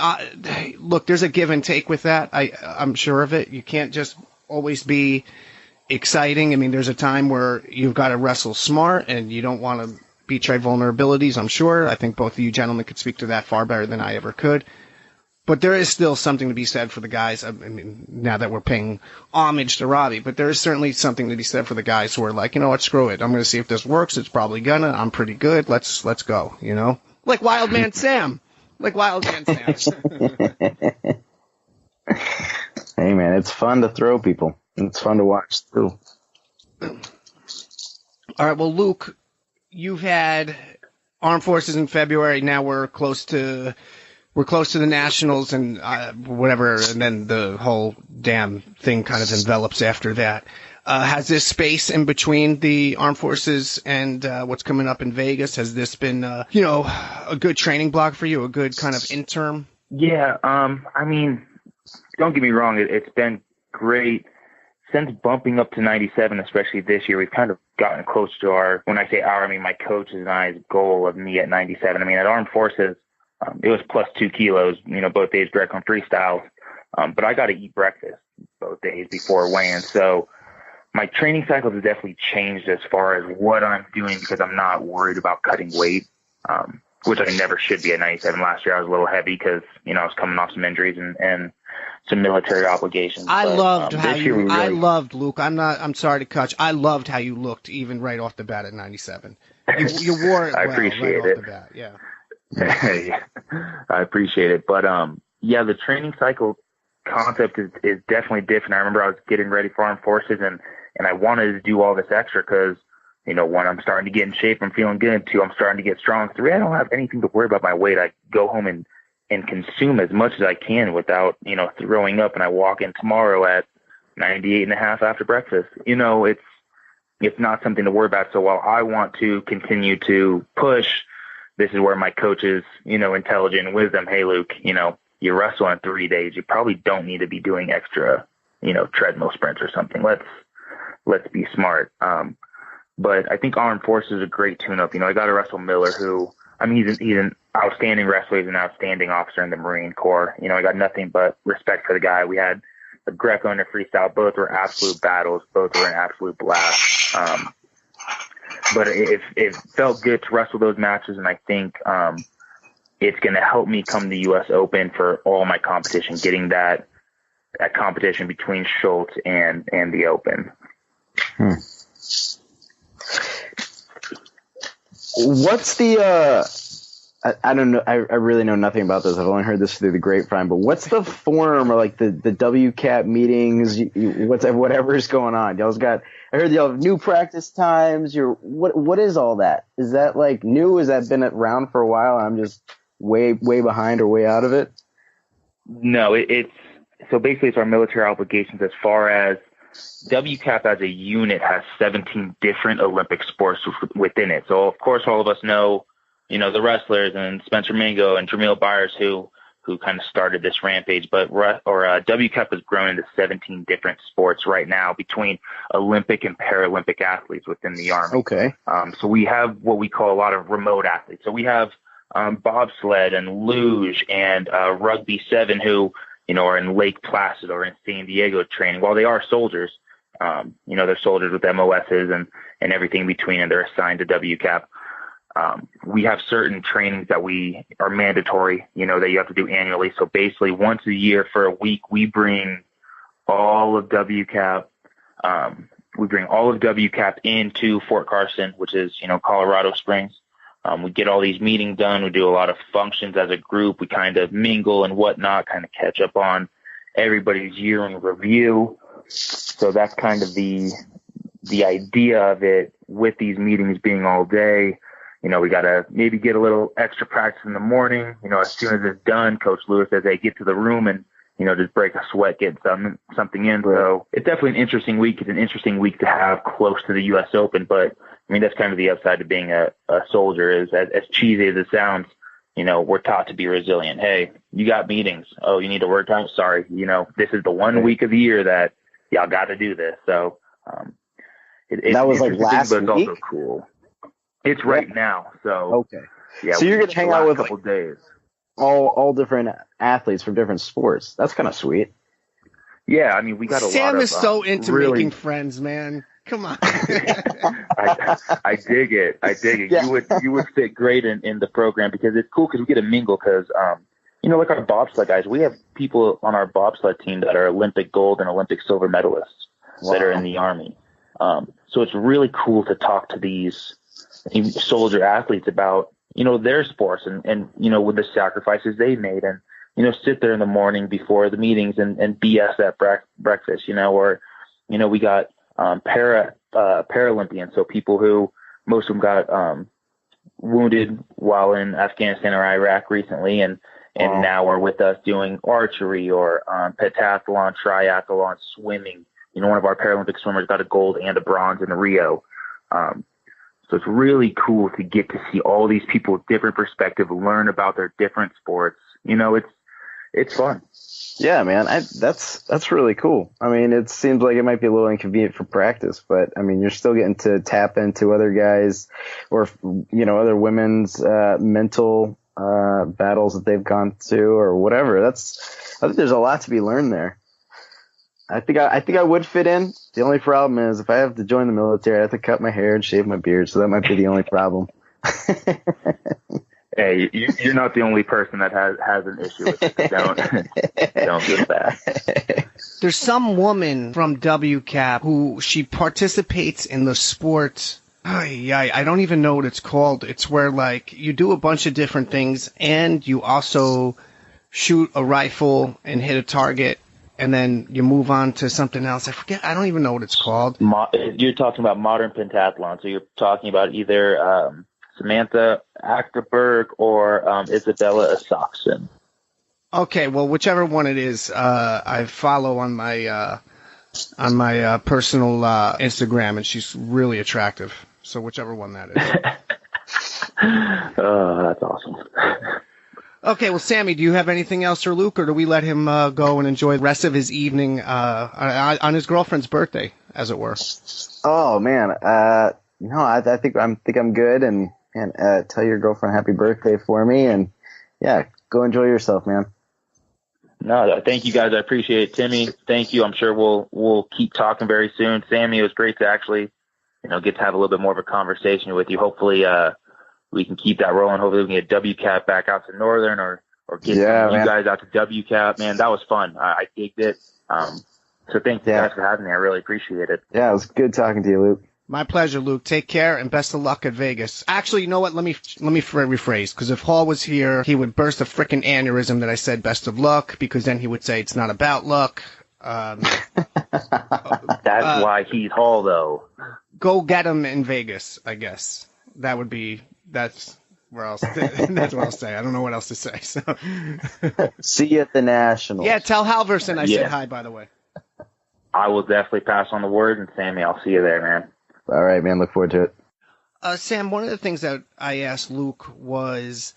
look, there's a give and take with that. I'm sure of it. You can't just always be exciting. I mean, there's a time where you've got to wrestle smart and you don't want to betray vulnerabilities, I'm sure. I think both of you gentlemen could speak to that far better than I ever could. But there is still something to be said for the guys. I mean, now that we're paying homage to Robbie, but there is certainly something to be said for the guys who are like, you know what, screw it. I'm going to see if this works. It's probably gonna. I'm pretty good. Let's go. Like Wildman Sam. Hey man, it's fun to throw people. It's fun to watch too. All right. Well, Luke, you've had Armed Forces in February. Now we're close to the Nationals and whatever, and then the whole damn thing kind of envelops after that. Has this space in between the Armed Forces and what's coming up in Vegas, has this been, a good training block for you, a good kind of interim? Yeah, I mean, don't get me wrong, it's been great. Since bumping up to 97, especially this year, we've kind of gotten close to when I say I mean my coach's and I's goal of me at 97. I mean, at Armed Forces, it was plus 2 kilos, both days Greco and freestyle. But I got to eat breakfast both days before weigh-in. So my training cycles have definitely changed as far as what I'm doing because I'm not worried about cutting weight, which I never should be at 97. Last year I was a little heavy because, I was coming off some injuries and some military obligations. I loved Luke. I'm sorry to cut you. I loved how you looked even right off the bat at 97. You wore it well. I appreciate right it. Off the bat. Yeah. I appreciate it. But, the training cycle concept is definitely different. I remember I was getting ready for Armed Forces and I wanted to do all this extra because, one, I'm starting to get in shape. I'm feeling good. 2, I'm starting to get strong. 3, I don't have anything to worry about my weight. I go home and consume as much as I can without, throwing up. And I walk in tomorrow at 98.5 after breakfast. It's not something to worry about. So while I want to continue to push, this is where my coach's, intelligent and wisdom. Hey, Luke, you wrestle in 3 days. You probably don't need to be doing extra, treadmill sprints or something. Let's be smart. But I think Armed Forces is a great tune-up. I got to wrestle Miller, who, he's an outstanding wrestler. He's an outstanding officer in the Marine Corps. I got nothing but respect for the guy. We had a Greco and a freestyle. Both were absolute battles. Both were an absolute blast. but it felt good to wrestle those matches, and I think it's going to help me come to the U.S. Open for all my competition, getting that competition between Schultz and the Open. What's the I don't know. I really know nothing about this. I've only heard this through the grapevine. But what's the form or like the WCAP meetings? Whatever is going on. Y'all's got. I heard y'all have new practice times. What is all that? Is that like new? Has that been around for a while? I'm just way behind or way out of it. No, it's so basically it's our military obligations as far as WCAP as a unit has 17 different Olympic sports within it. So of course all of us know, the wrestlers and Spencer Mingo and Jamil Byers who kind of started this rampage, but WCAP has grown into 17 different sports right now between Olympic and Paralympic athletes within the Army. Okay. So we have what we call a lot of remote athletes. So we have bobsled and luge and rugby 7 who, are in Lake Placid or in San Diego training. While they are soldiers, they're soldiers with MOSs and everything between, and they're assigned to WCAP. We have certain trainings that we are mandatory, that you have to do annually. So basically once a year for a week, we bring all of WCAP. We bring all of WCAP into Fort Carson, which is, Colorado Springs. We get all these meetings done. We do a lot of functions as a group. We kind of mingle and whatnot, kind of catch up on everybody's year in review. So that's kind of the idea of it, with these meetings being all day. We got to maybe get a little extra practice in the morning. As soon as it's done, Coach Lewis says, hey, get to the room and, just break a sweat, get something in. So it's definitely an interesting week. It's an interesting week to have close to the U.S. Open. But, that's kind of the upside of being a soldier is, as cheesy as it sounds, we're taught to be resilient. Hey, you got meetings. Oh, you need to work out? Sorry. This is the one week of the year that y'all got to do this. So that was like last week? But it's also cool. It's right now. So, okay. Yeah. So you're going to hang out with a couple days. All different athletes from different sports. That's kind of sweet. Yeah, we got a lot of... Sam is so into really... making friends, man. Come on. I dig it. Yeah. You would fit great in the program because it's cool because we get to mingle because, like our bobsled guys, we have people on our bobsled team that are Olympic gold and Olympic silver medalists that are in the Army. So it's really cool to talk to these soldier athletes about, their sports and with the sacrifices they made and, sit there in the morning before the meetings and BS at breakfast, or, we got Paralympians. So people who most of them got wounded while in Afghanistan or Iraq recently. And now are with us doing archery or pentathlon, triathlon, swimming. One of our Paralympic swimmers got a gold and a bronze in Rio. So it's really cool to get to see all these people with different perspectives, learn about their different sports. It's fun. Yeah, man, that's really cool. It seems like it might be a little inconvenient for practice, but you're still getting to tap into other guys or, other women's mental battles that they've gone to or whatever. I think there's a lot to be learned there. I think I would fit in. The only problem is if I have to join the military, I have to cut my hair and shave my beard. So that might be the only problem. Hey, you're not the only person that has an issue with it. Don't do that. There's some woman from WCAP who she participates in the sport. I don't even know what it's called. It's where like you do a bunch of different things and you also shoot a rifle and hit a target. And then you move on to something else. I forget. I don't even know what it's called. You're talking about modern pentathlon. So you're talking about either Samantha Achterberg or Isabella Isaacson. Okay, well, whichever one it is, I follow on my personal Instagram, and she's really attractive. So whichever one that is. Oh, that's awesome. Okay, well, Sammy, do you have anything else for Luke, or do we let him go and enjoy the rest of his evening on his girlfriend's birthday, as it were? Oh man, no, I think I'm good, and tell your girlfriend happy birthday for me, and yeah, go enjoy yourself, man. No, thank you guys, I appreciate it. Timmy, thank you. I'm sure we'll keep talking very soon. Sammy, it was great to actually get to have a little bit more of a conversation with you. Hopefully, we can keep that rolling. Hopefully we can get WCAP back out to Northern or get you guys out to WCAP. Man, that was fun. I digged it. So thank you guys for having me. I really appreciate it. Yeah, it was good talking to you, Luke. My pleasure, Luke. Take care and best of luck at Vegas. Actually, you know what? Let me rephrase, because if Hall was here, he would burst a frickin' aneurysm that I said best of luck, because then he would say it's not about luck. That's why he's Hall, though. Go get him in Vegas, I guess. That's where else. That's what I'll say. I don't know what else to say. So, see you at the Nationals. Yeah, tell Halverson I said hi, by the way. I will definitely pass on the word, and Sammy, I'll see you there, man. All right, man. Look forward to it. Sam, one of the things that I asked Luke was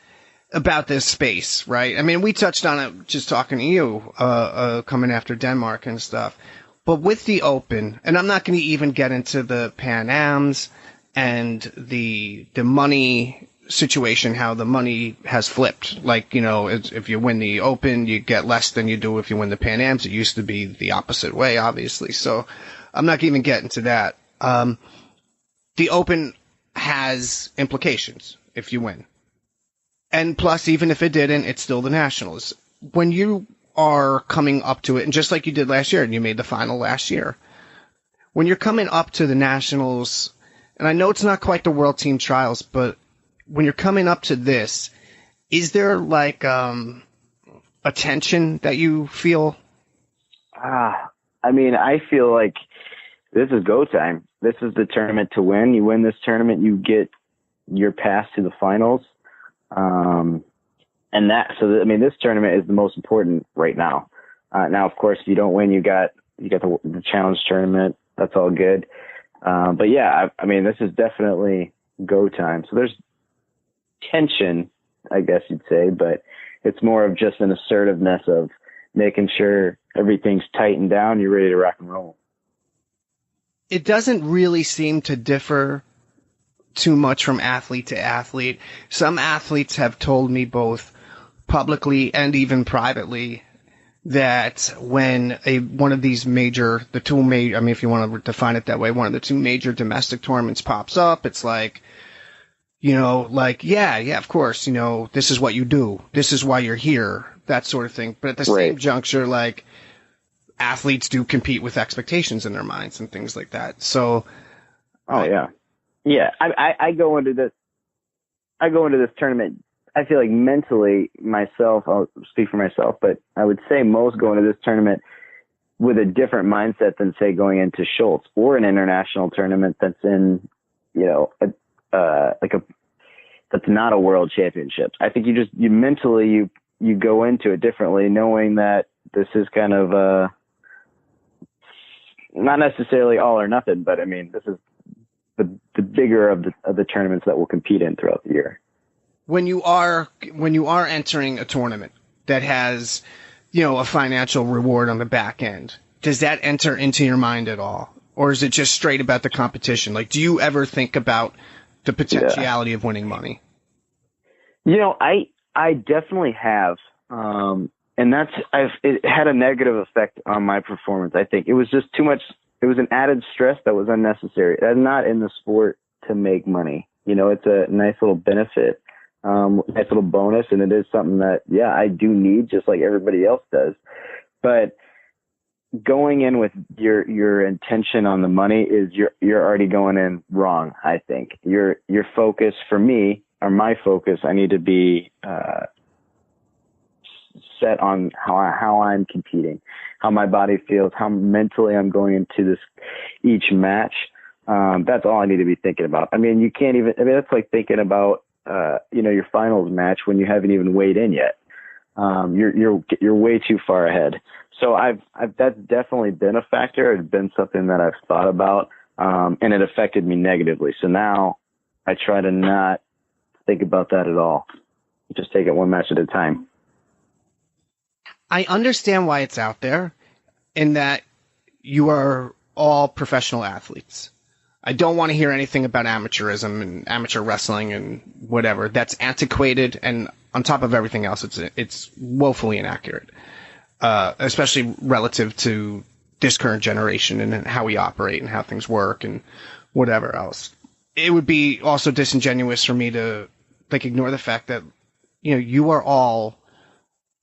about this space, right? I mean, we touched on it just talking to you, coming after Denmark and stuff. But with the Open, and I'm not going to even get into the Pan Ams and the money situation, how the money has flipped. Like, if you win the Open, you get less than you do if you win the Pan Ams. It used to be the opposite way, obviously. So I'm not even getting to that. The Open has implications if you win. And plus, even if it didn't, it's still the Nationals. When you are coming up to it, and just like you did last year, and you made the final last year, when you're coming up to the Nationals, and I know it's not quite the World Team Trials, but when you're coming up to this, is there like a tension that you feel? I mean, I feel like this is go time. This is the tournament to win. You win this tournament, you get your pass to the finals. This tournament is the most important right now. Now, of course, if you don't win, you got the challenge tournament. That's all good. But yeah, this is definitely go time. So there's tension, I guess you'd say, but it's more of just an assertiveness of making sure everything's tightened down. You're ready to rock and roll. It doesn't really seem to differ too much from athlete to athlete. Some athletes have told me both publicly and even privately that when one of these major, if you want to define it that way, one of the two major domestic tournaments pops up, it's like, yeah, of course, this is what you do. This is why you're here, that sort of thing. But at the same juncture, like, athletes do compete with expectations in their minds and things like that. So, I go into this tournament. I feel like mentally myself, I'll speak for myself, but I would say most go into this tournament with a different mindset than say going into Schultz or an international tournament that's in, that's not a world championship. I think you mentally go into it differently, knowing that this is kind of not necessarily all or nothing, but this is the bigger of the tournaments that we'll compete in throughout the year. When you are entering a tournament that has, a financial reward on the back end, does that enter into your mind at all? Or is it just straight about the competition? Like, do you ever think about the potentiality of winning money? I definitely have. And it had a negative effect on my performance. I think it was just too much. It was an added stress that was unnecessary. That's not in the sport to make money. It's a nice little benefit, nice little bonus. And it is something that, I do need just like everybody else does. But going in with your intention on the money is you're already going in wrong. I think your focus for me, or my focus, I need to be, set on how I'm competing, how my body feels, how mentally I'm going into each match. That's all I need to be thinking about. You can't even, that's like thinking about, your finals match when you haven't even weighed in yet. You're way too far ahead. So that's definitely been a factor. It's been something that I've thought about, and it affected me negatively. So now I try to not think about that at all. Just take it one match at a time. I understand why it's out there in that you are all professional athletes. I don't want to hear anything about amateurism and amateur wrestling and whatever. That's antiquated, and on top of everything else, it's woefully inaccurate, especially relative to this current generation and how we operate and how things work and whatever else. It would be also disingenuous for me to like ignore the fact that, you know, you are all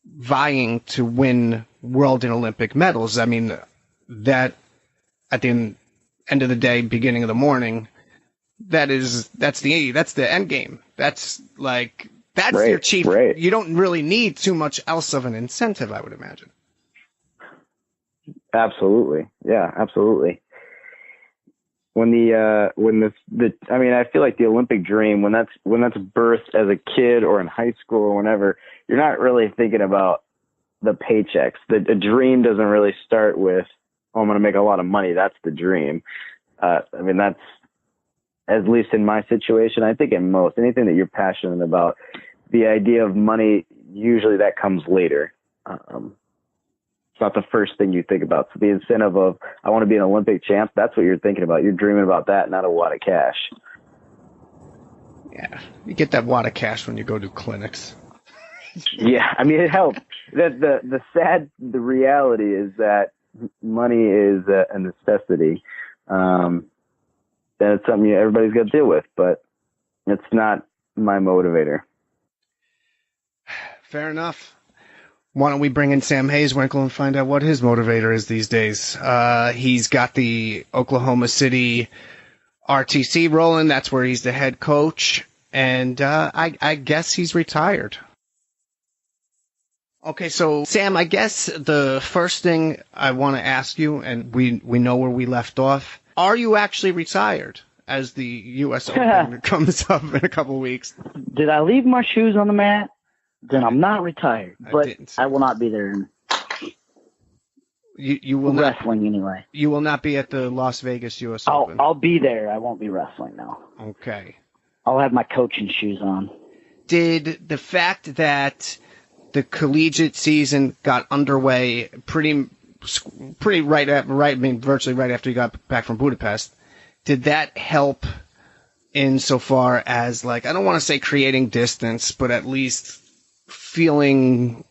vying to win world and Olympic medals. I mean, that at the end of the day, beginning of the morning, that's the end game. That's your chief. Right. You don't really need too much else of an incentive, I would imagine. Absolutely. Yeah, absolutely. I mean, I feel like the Olympic dream, when that's birthed as a kid or in high school or whenever, you're not really thinking about the paychecks. The dream doesn't really start with, oh, I'm going to make a lot of money. That's the dream. I mean, that's, at least in my situation, I think in most, anything that you're passionate about, the idea of money, usually that comes later. It's not the first thing you think about. So the incentive of, I want to be an Olympic champ, that's what you're thinking about. You're dreaming about that, not a wad of cash. Yeah, you get that wad of cash when you go to clinics. Yeah, I mean, it helps. The reality is that money is a necessity. And it's something everybody's got to deal with, but it's not my motivator. Fair enough. Why don't we bring in Sam Hazewinkel and find out what his motivator is these days? He's got the Oklahoma City RTC rolling. That's where he's the head coach. And I guess he's retired. Okay, so Sam, I guess the first thing I want to ask you, and we know where we left off, are you actually retired as the U.S. Open comes up in a couple of weeks? Did I leave my shoes on the mat? Then I'm not retired, but I will not be there. You will wrestling not, anyway. You will not be at the Las Vegas U.S. Open. I'll be there. I won't be wrestling now. Okay. I'll have my coaching shoes on. Did the fact that the collegiate season got underway pretty right, I mean, virtually right after you got back from Budapest, did that help insofar as, like, I don't want to say creating distance, but at least feeling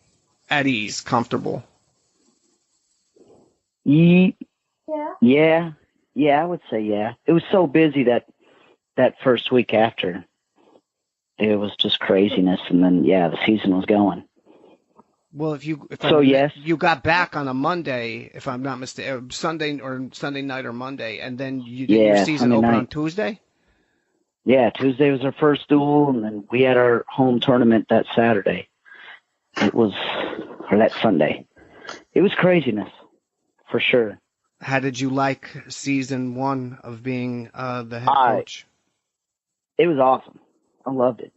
at ease, comfortable? Yeah, I would say yeah. It was so busy that first week after. It was just craziness, and then, yeah, the season was going. Well, yes. You got back on a Monday, if I'm not mistaken, Sunday night or Monday, and then you did your season open on Tuesday? Yeah, Tuesday was our first duel, and then we had our home tournament that Saturday. Or that Sunday. It was craziness, for sure. How did you like season one of being the head coach? It was awesome. I loved it.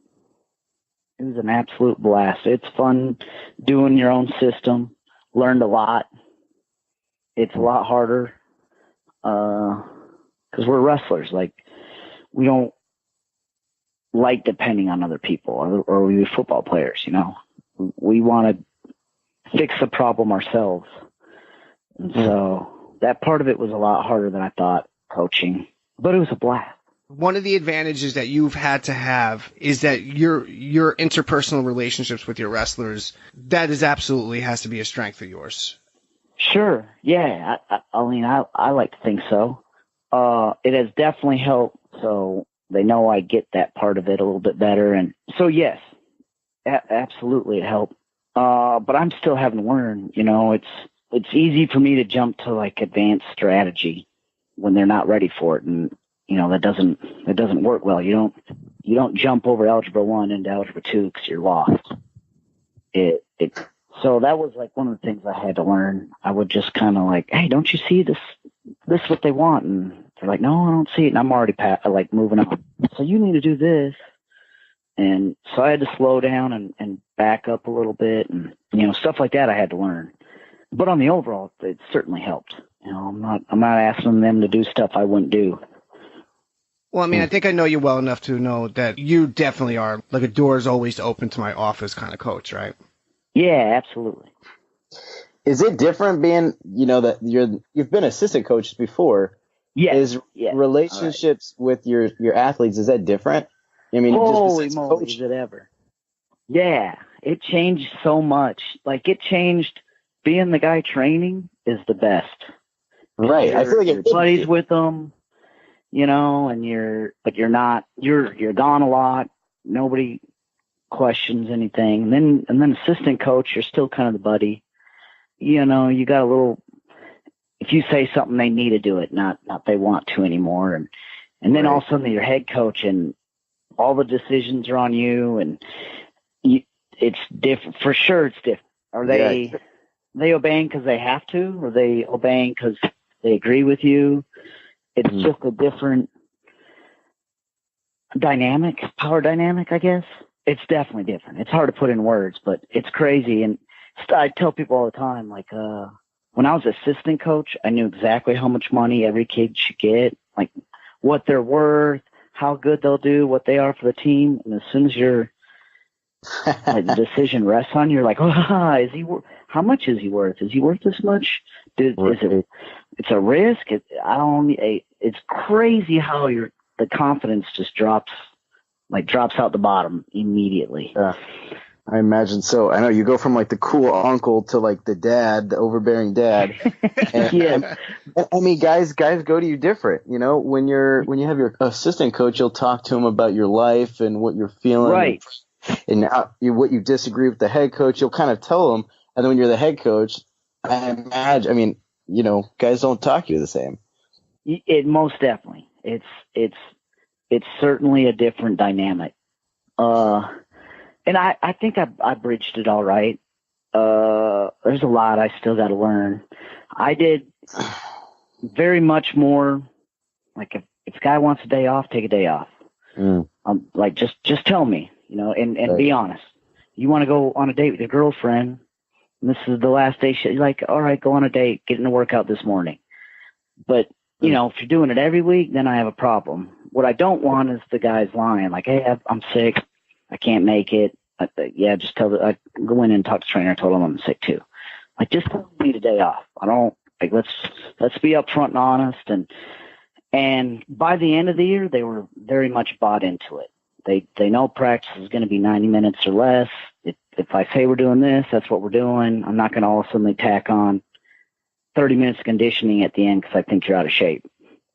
It was an absolute blast. It's fun doing your own system. Learned a lot. It's a lot harder because we're wrestlers. Like, we don't like depending on other people, or we football players, you know. We want to fix the problem ourselves. And so that part of it was a lot harder than I thought, coaching. But it was a blast. One of the advantages that you've had to have is that your interpersonal relationships with your wrestlers, that is absolutely has to be a strength of yours. Sure. Yeah. I mean, I like to think so. It has definitely helped. So they know I get that part of it a little bit better. And so, yes, absolutely it helped. But I'm still having to learn, you know, it's easy for me to jump to like advanced strategy when they're not ready for it. And, you know, it doesn't work well. You don't jump over Algebra 1 into Algebra 2 because you're lost. So that was like one of the things I had to learn. I would just kind of like, hey, don't you see this is what they want? And they're like, no, I don't see it. And I'm already like moving on. So you need to do this. And so I had to slow down and back up a little bit, and, you know, stuff like that I had to learn. But on the overall, it certainly helped. You know, I'm not asking them to do stuff I wouldn't do. Well, I mean, I think I know you well enough to know that you definitely are like a door's always open to my office kind of coach, right? Yeah, absolutely. Is it different being, you know, that you've been assistant coaches before? Yes. Relationships with your athletes, is that different? I mean, holy just moly, coach? is it ever? Yeah, it changed so much. Like, it changed. Being the guy training is the best. Right. I feel like your buddies with them. and you're gone a lot. Nobody questions anything. And then assistant coach, you're still kind of the buddy. You got a little, if you say something, they need to do it, not they want to anymore. And then all of a sudden you're head coach and all the decisions are on you, and it's different. For sure it's different. Are they obeying because they have to? Or are they obeying because they agree with you? It's just a different power dynamic, I guess. It's definitely different. It's hard to put in words, but it's crazy. And I tell people all the time, like, when I was assistant coach, I knew exactly how much money every kid should get, like what they're worth, how good they'll do, what they are for the team. And as soon as like, the decision rests on you, you're like, how much is he worth? Is he worth this much? It's a risk. It's crazy how the confidence just drops out the bottom immediately. I imagine so. I know you go from like the cool uncle to like the dad, the overbearing dad. And, I mean, guys go to you different. When you have your assistant coach, you'll talk to him about your life and what you're feeling. Right. And what you disagree with the head coach, you'll kind of tell him. And then when you're the head coach, guys don't talk to you the same. It most definitely. It's certainly a different dynamic. And I think I bridged it all right. There's a lot I still got to learn. I did very much more like if a guy wants a day off, take a day off. Like just tell me, and be honest. You want to go on a date with your girlfriend, and this is the last day. You're like, all right, go on a date, get in a workout this morning. But if you're doing it every week, then I have a problem. What I don't want is the guys lying, like, hey, I'm sick, I can't make it. Just I go in and talk to the trainer. I told him I'm sick too. Like, just need a day off. I don't like. Let's be upfront and honest. And by the end of the year, they were very much bought into it. They know practice is going to be 90 minutes or less. If I say we're doing this, that's what we're doing. I'm not going to all of a sudden tack on 30 minutes of conditioning at the end because I think you're out of shape.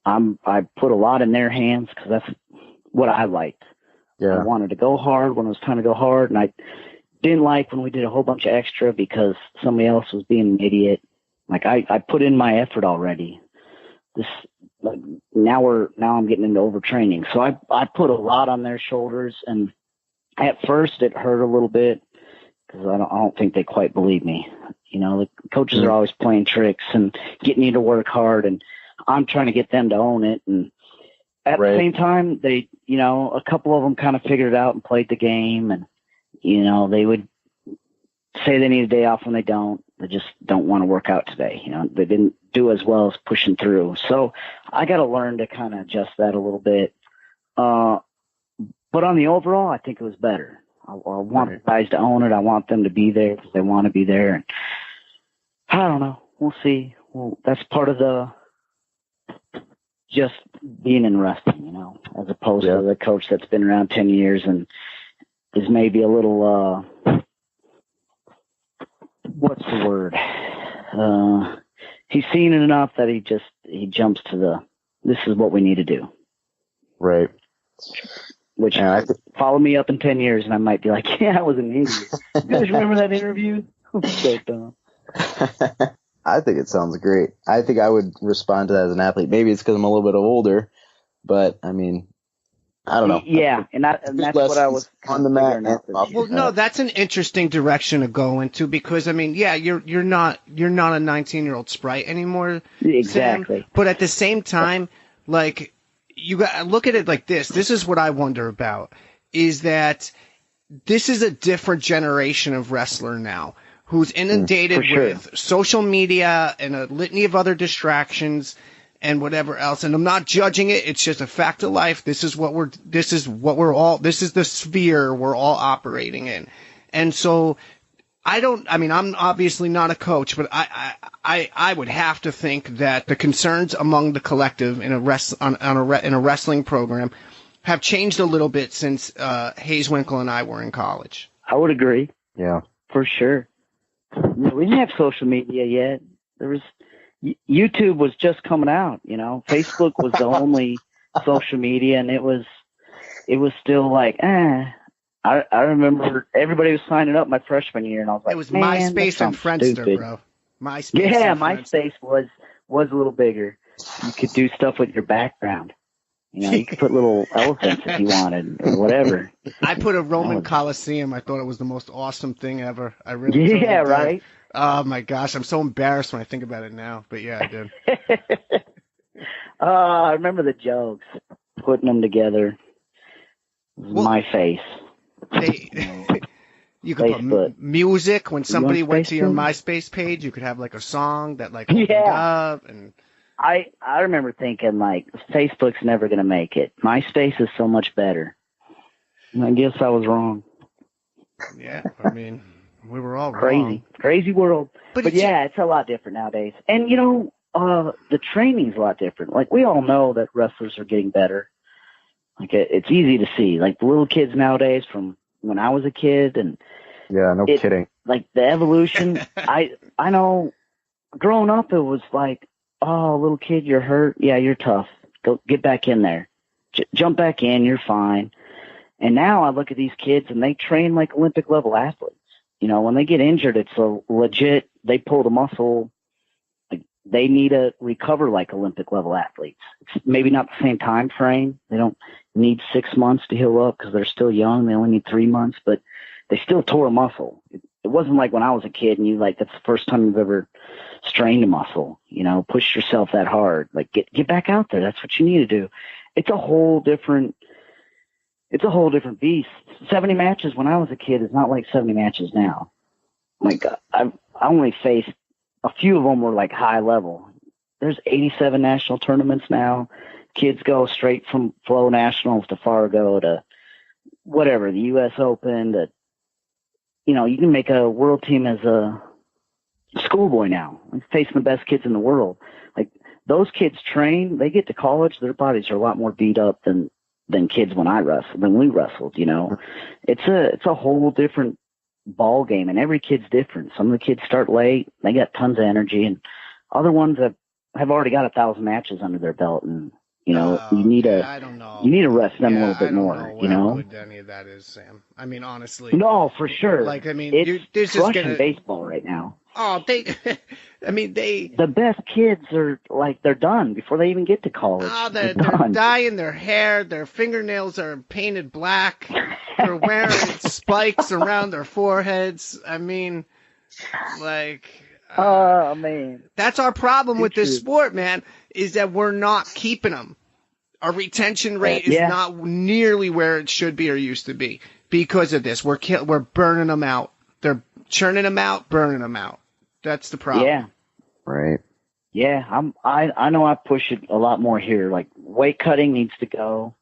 I put a lot in their hands because that's what I liked. Yeah. I wanted to go hard when it was time to go hard, and I didn't like when we did a whole bunch of extra because somebody else was being an idiot. Like I put in my effort already. Now I'm getting into overtraining. So I put a lot on their shoulders, and at first it hurt a little bit because I don't think they quite believe me. The coaches are always playing tricks and getting you to work hard, and I'm trying to get them to own it. And at the same time, they, a couple of them kind of figured it out and played the game, and, they would say they need a day off when they don't. They just don't want to work out today. They didn't do as well as pushing through. So I got to learn to kind of adjust that a little bit. But on the overall, I think it was better. I want the guys to own it. I want them to be there because they want to be there. And I don't know. We'll see. Well, that's part of the just being in wrestling, as opposed to the coach that's been around 10 years and is maybe a little, what's the word? He's seen it enough that he jumps to this is what we need to do. Right. Which follow me up in 10 years and I might be like, yeah, I was an idiot. You guys remember that interview? So dumb. I think it sounds great. I think I would respond to that as an athlete. Maybe it's because I'm a little bit older, but I mean, I don't know. Yeah, and that's what I was on the mat. Well, no, that's an interesting direction to go into because I mean, yeah, you're not a 19-year-old sprite anymore. Exactly. Sam, but at the same time, like you got look at it like this. This is what I wonder about is that this is a different generation of wrestler now. Who's inundated with social media and a litany of other distractions and whatever else. And I'm not judging it. It's just a fact of life. This is the sphere we're all operating in. And so I'm obviously not a coach, but I would have to think that the concerns among the collective in a wrestling program have changed a little bit since Hazewinkel and I were in college. I would agree. Yeah. For sure. We didn't have social media yet. There was YouTube was just coming out. Facebook was the only social media, and it was still like, I remember everybody was signing up my freshman year, and I was like, it was man, MySpace and Friendster, stupid. bro. MySpace. Yeah, and MySpace was a little bigger. You could do stuff with your background. You could put little elephants if you wanted, or whatever. I put a Roman Colosseum. I thought it was the most awesome thing ever. I really totally did. Right? Oh, my gosh. I'm so embarrassed when I think about it now. But, yeah, I did. I remember the jokes, putting them together. My face. You could put music. When somebody went to your MySpace page, you could have, like, a song that, like, opened up. And I remember thinking, like, Facebook's never going to make it. MySpace is so much better. And I guess I was wrong. Yeah, I mean, we were all wrong. Crazy world. But yeah, it's a lot different nowadays. And, the training's a lot different. Like, we all know that wrestlers are getting better. Like, it's easy to see. Like, the little kids nowadays from when I was a kid. And yeah, no kidding. Like, the evolution. I know growing up, it was like, oh, little kid, you're hurt. Yeah, you're tough. Go get back in there. Jump back in. You're fine. And now I look at these kids, and they train like Olympic-level athletes. When they get injured, it's a legit, they pull the muscle. Like, they need to recover like Olympic-level athletes. It's maybe not the same time frame. They don't need 6 months to heal up because they're still young. They only need 3 months, but they still tore a muscle. It wasn't like when I was a kid and that's the first time you've ever strained a muscle, push yourself that hard. Like, get back out there. That's what you need to do. It's a whole different beast. 70 matches when I was a kid is not like 70 matches now. Like, I only faced a few of them were like high level. There's 87 national tournaments now. Kids go straight from Flow Nationals to Fargo to whatever, the U.S. Open to, you can make a world team as a schoolboy now, facing the best kids in the world. Like, those kids train, they get to college, their bodies are a lot more beat up than kids when we wrestled, It's a whole different ball game, and every kid's different. Some of the kids start late, they got tons of energy, and other ones that have already got 1,000 matches under their belt, and you need to rest them a little bit more. How good any of that is, Sam. I mean, honestly. No, for sure. Like, I mean, it's crushing baseball right now. Oh, the best kids are like, they're done before they even get to college. Oh, they're dyeing their hair. Their fingernails are painted black. They're wearing spikes around their foreheads. I mean, like. Oh, man. That's our problem with this sport, man, is that we're not keeping them. Our retention rate is not nearly where it should be or used to be because of this. We're burning them out. They're churning them out, burning them out. That's the problem. Yeah. Right. Yeah, I know I push it a lot more here. Like, weight cutting needs to go.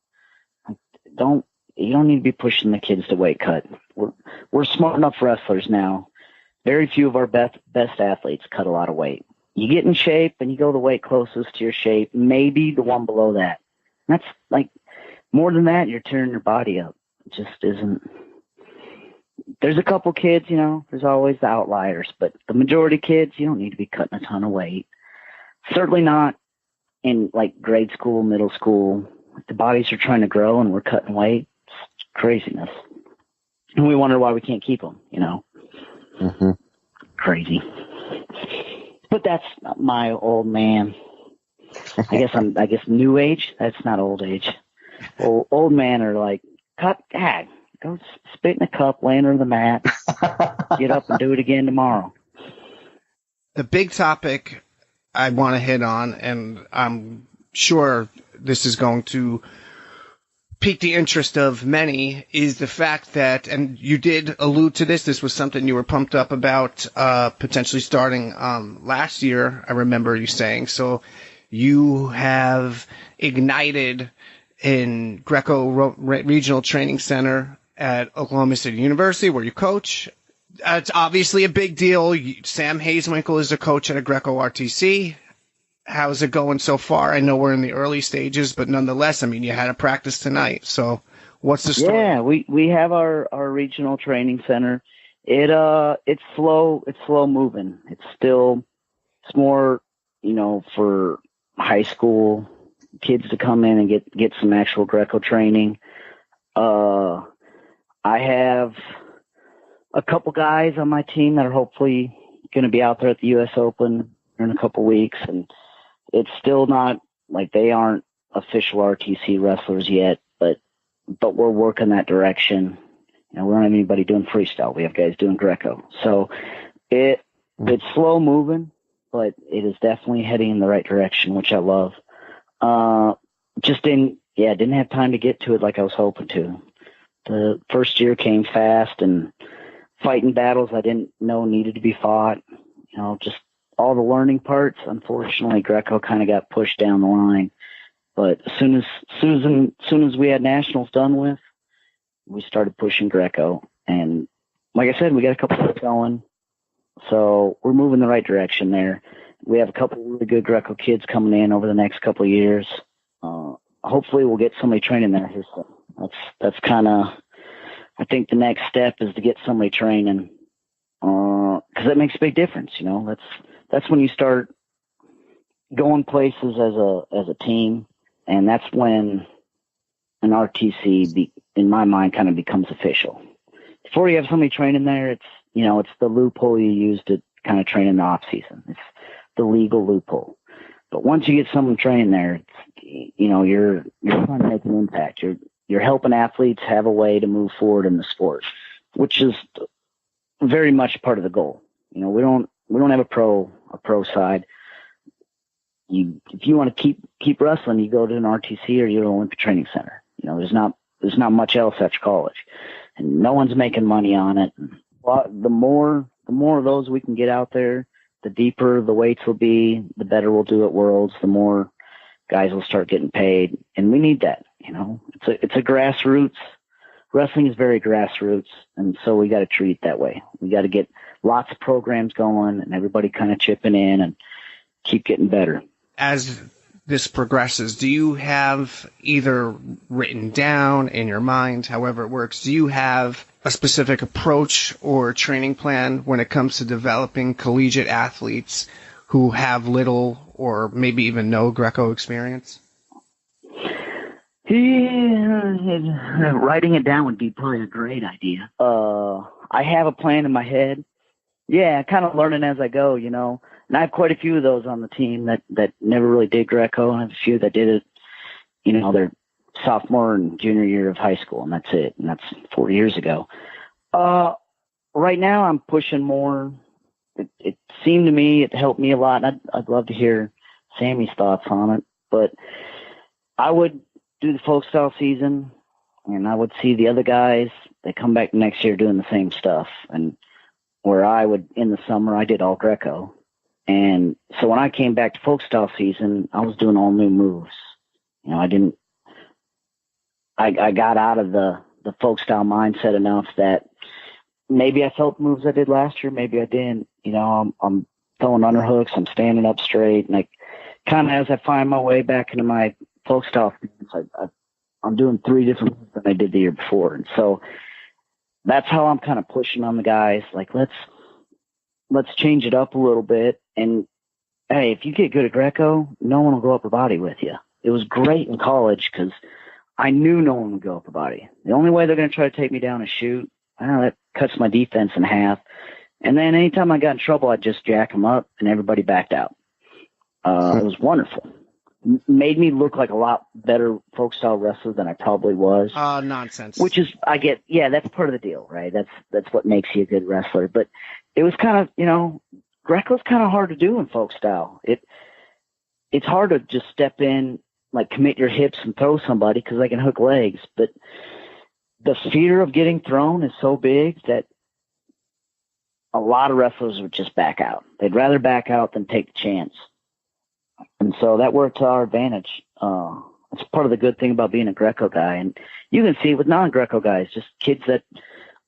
You don't need to be pushing the kids to weight cut. We're smart enough wrestlers now. Very few of our best athletes cut a lot of weight. You get in shape and you go the weight closest to your shape, maybe the one below that. That's like, more than that, you're tearing your body up. It just isn't. There's a couple kids, there's always the outliers, but the majority of kids, you don't need to be cutting a ton of weight. Certainly not in like grade school, middle school. The bodies are trying to grow and we're cutting weight. It's craziness. And we wonder why we can't keep them, Mm-hmm. Crazy. But that's my old man. I guess new age. That's not old age. Old man are like, go spit in a cup, lay under the mat, get up and do it again tomorrow. The big topic I want to hit on, and I'm sure this is going to pique the interest of many, is the fact that, and you did allude to this was something you were pumped up about potentially starting last year, I remember you saying. So you have ignited in Greco Regional Training Center at Oklahoma City University, where you coach. It's obviously a big deal. Sam Hazewinkel is a coach at a Greco RTC. How's it going so far? I know we're in the early stages, but nonetheless, I mean, you had a practice tonight. So what's the story? Yeah, we have our regional training center. It's slow moving. It's more, for high school, kids to come in and get some actual Greco training. I have a couple guys on my team that are hopefully going to be out there at the U.S. Open in a couple weeks, and it's still not like they aren't official RTC wrestlers yet, but we're working that direction. We don't have anybody doing freestyle. We have guys doing Greco. So it's slow moving, but it is definitely heading in the right direction, which I love. Didn't have time to get to it like I was hoping to. The first year came fast, and fighting battles I didn't know needed to be fought. Just all the learning parts. Unfortunately, Greco kind of got pushed down the line. But as soon as we had nationals done with, we started pushing Greco. And like I said, we got a couple of going. So we're moving the right direction there. We have a couple of really good Greco kids coming in over the next couple of years. Hopefully we'll get somebody training there. That's kind of, I think the next step is to get somebody training, because that makes a big difference. That's when you start going places as a team, and that's when an RTC, in my mind, kind of becomes official. Before you have somebody training there, it's the loophole you use to kind of train in the off season. It's the legal loophole. But once you get someone training there, you're trying to make an impact. You're helping athletes have a way to move forward in the sport, which is very much part of the goal. We don't have a pro side. If you want to keep wrestling, you go to an RTC or you go to an Olympic Training Center. There's not much else after college, and no one's making money on it. But the more of those we can get out there, the deeper the weights will be, the better we'll do at Worlds, the more guys will start getting paid. And we need that. It's a grassroots. Wrestling is very grassroots. And so we got to treat it that way. We got to get lots of programs going and everybody kind of chipping in and keep getting better. As this progresses, do you have either written down in your mind, however it works, do you have a specific approach or training plan when it comes to developing collegiate athletes who have little or maybe even no Greco experience? Yeah, writing it down would be probably a great idea. I have a plan in my head. Yeah, kind of learning as I go, And I have quite a few of those on the team that never really did Greco. I have a few that did it, their sophomore and junior year of high school, and that's it. And that's 4 years ago. Right now I'm pushing more. It seemed to me, it helped me a lot. And I'd love to hear Sammy's thoughts on it, but I would do the folk style season, and I would see the other guys, they come back next year doing the same stuff. And where I would, in the summer, I did all Greco. And so when I came back to folk style season, I was doing all new moves. I got out of the folk style mindset enough that maybe I felt moves I did last year, maybe I didn't. I'm throwing underhooks, I'm standing up straight, and I kind of, as I find my way back into my folk style, I'm doing 3 different moves than I did the year before. And so that's how I'm kind of pushing on the guys. Like, let's change it up a little bit. And hey, if you get good at Greco, no one will go upper body with you. It was great in college because I knew no one would go upper body. The only way they're going to try to take me down is shoot. That cuts my defense in half. And then anytime I got in trouble, I'd just jack them up and everybody backed out. It was wonderful. Made me look like a lot better folk style wrestler than I probably was. Nonsense. Which is, that's part of the deal, right? That's what makes you a good wrestler. But it was kind of, Greco's kind of hard to do in folk style. It's hard to just step in, like commit your hips and throw somebody because they can hook legs. But the fear of getting thrown is so big that a lot of wrestlers would just back out. They'd rather back out than take the chance. And so that worked to our advantage. It's part of the good thing about being a Greco guy. And you can see with non-Greco guys, just kids that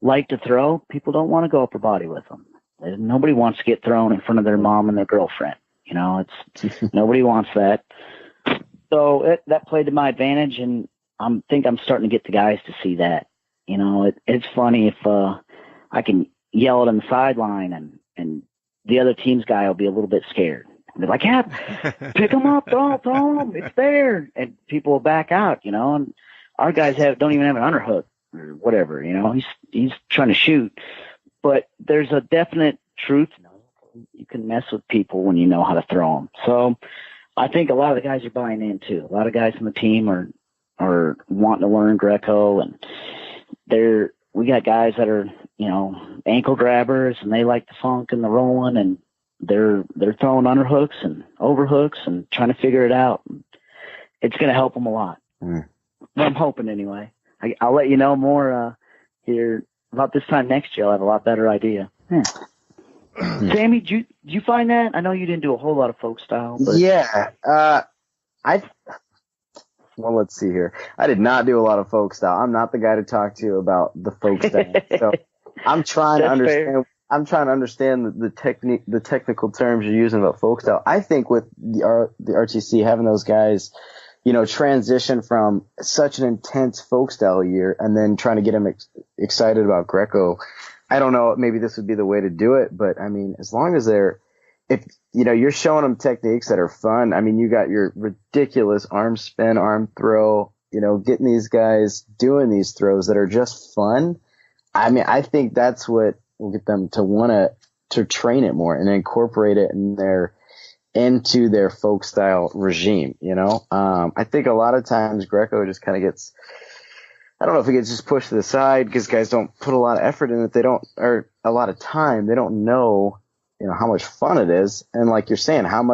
like to throw, people don't want to go upper body with them. Nobody wants to get thrown in front of their mom and their girlfriend. Nobody wants that. So that played to my advantage, and I think I'm starting to get the guys to see that. It's funny if I can yell it on the sideline and the other team's guy will be a little bit scared. they're like, yeah, pick them up, throw them, it's there. And people will back out, and our guys don't even have an underhook or whatever, he's trying to shoot. But there's a definite truth. You can mess with people when you know how to throw them. So I think a lot of the guys are buying in too. A lot of guys on the team are wanting to learn Greco, and we got guys that are, ankle grabbers, and they like the funk and the rolling, and they're throwing underhooks and overhooks and trying to figure it out. It's going to help them a lot. I'm hoping anyway. I'll let you know more here about this time next year. I'll have a lot better idea. Sammy, did you find that? I know you didn't do a whole lot of folk style. But... Yeah. Well, let's see here. I did not do a lot of folk style. I'm not the guy to talk to about the folk style. So I'm trying to understand. Fair. I'm trying to understand the technique, the technical terms you're using about folk style. I think with the RTC having those guys, transition from such an intense folk style year and then trying to get them excited about Greco. I don't know. Maybe this would be the way to do it, but I mean, as long as you're showing them techniques that are fun. I mean, you got your ridiculous arm spin, arm throw, getting these guys doing these throws that are just fun. I mean, I think that's what will get them to to train it more and incorporate it into their folk style regime. I think a lot of times Greco just kind of gets, I don't know if it gets just pushed to the side because guys don't put a lot of effort in it. Or a lot of time. They don't know, how much fun it is. And like you're saying, how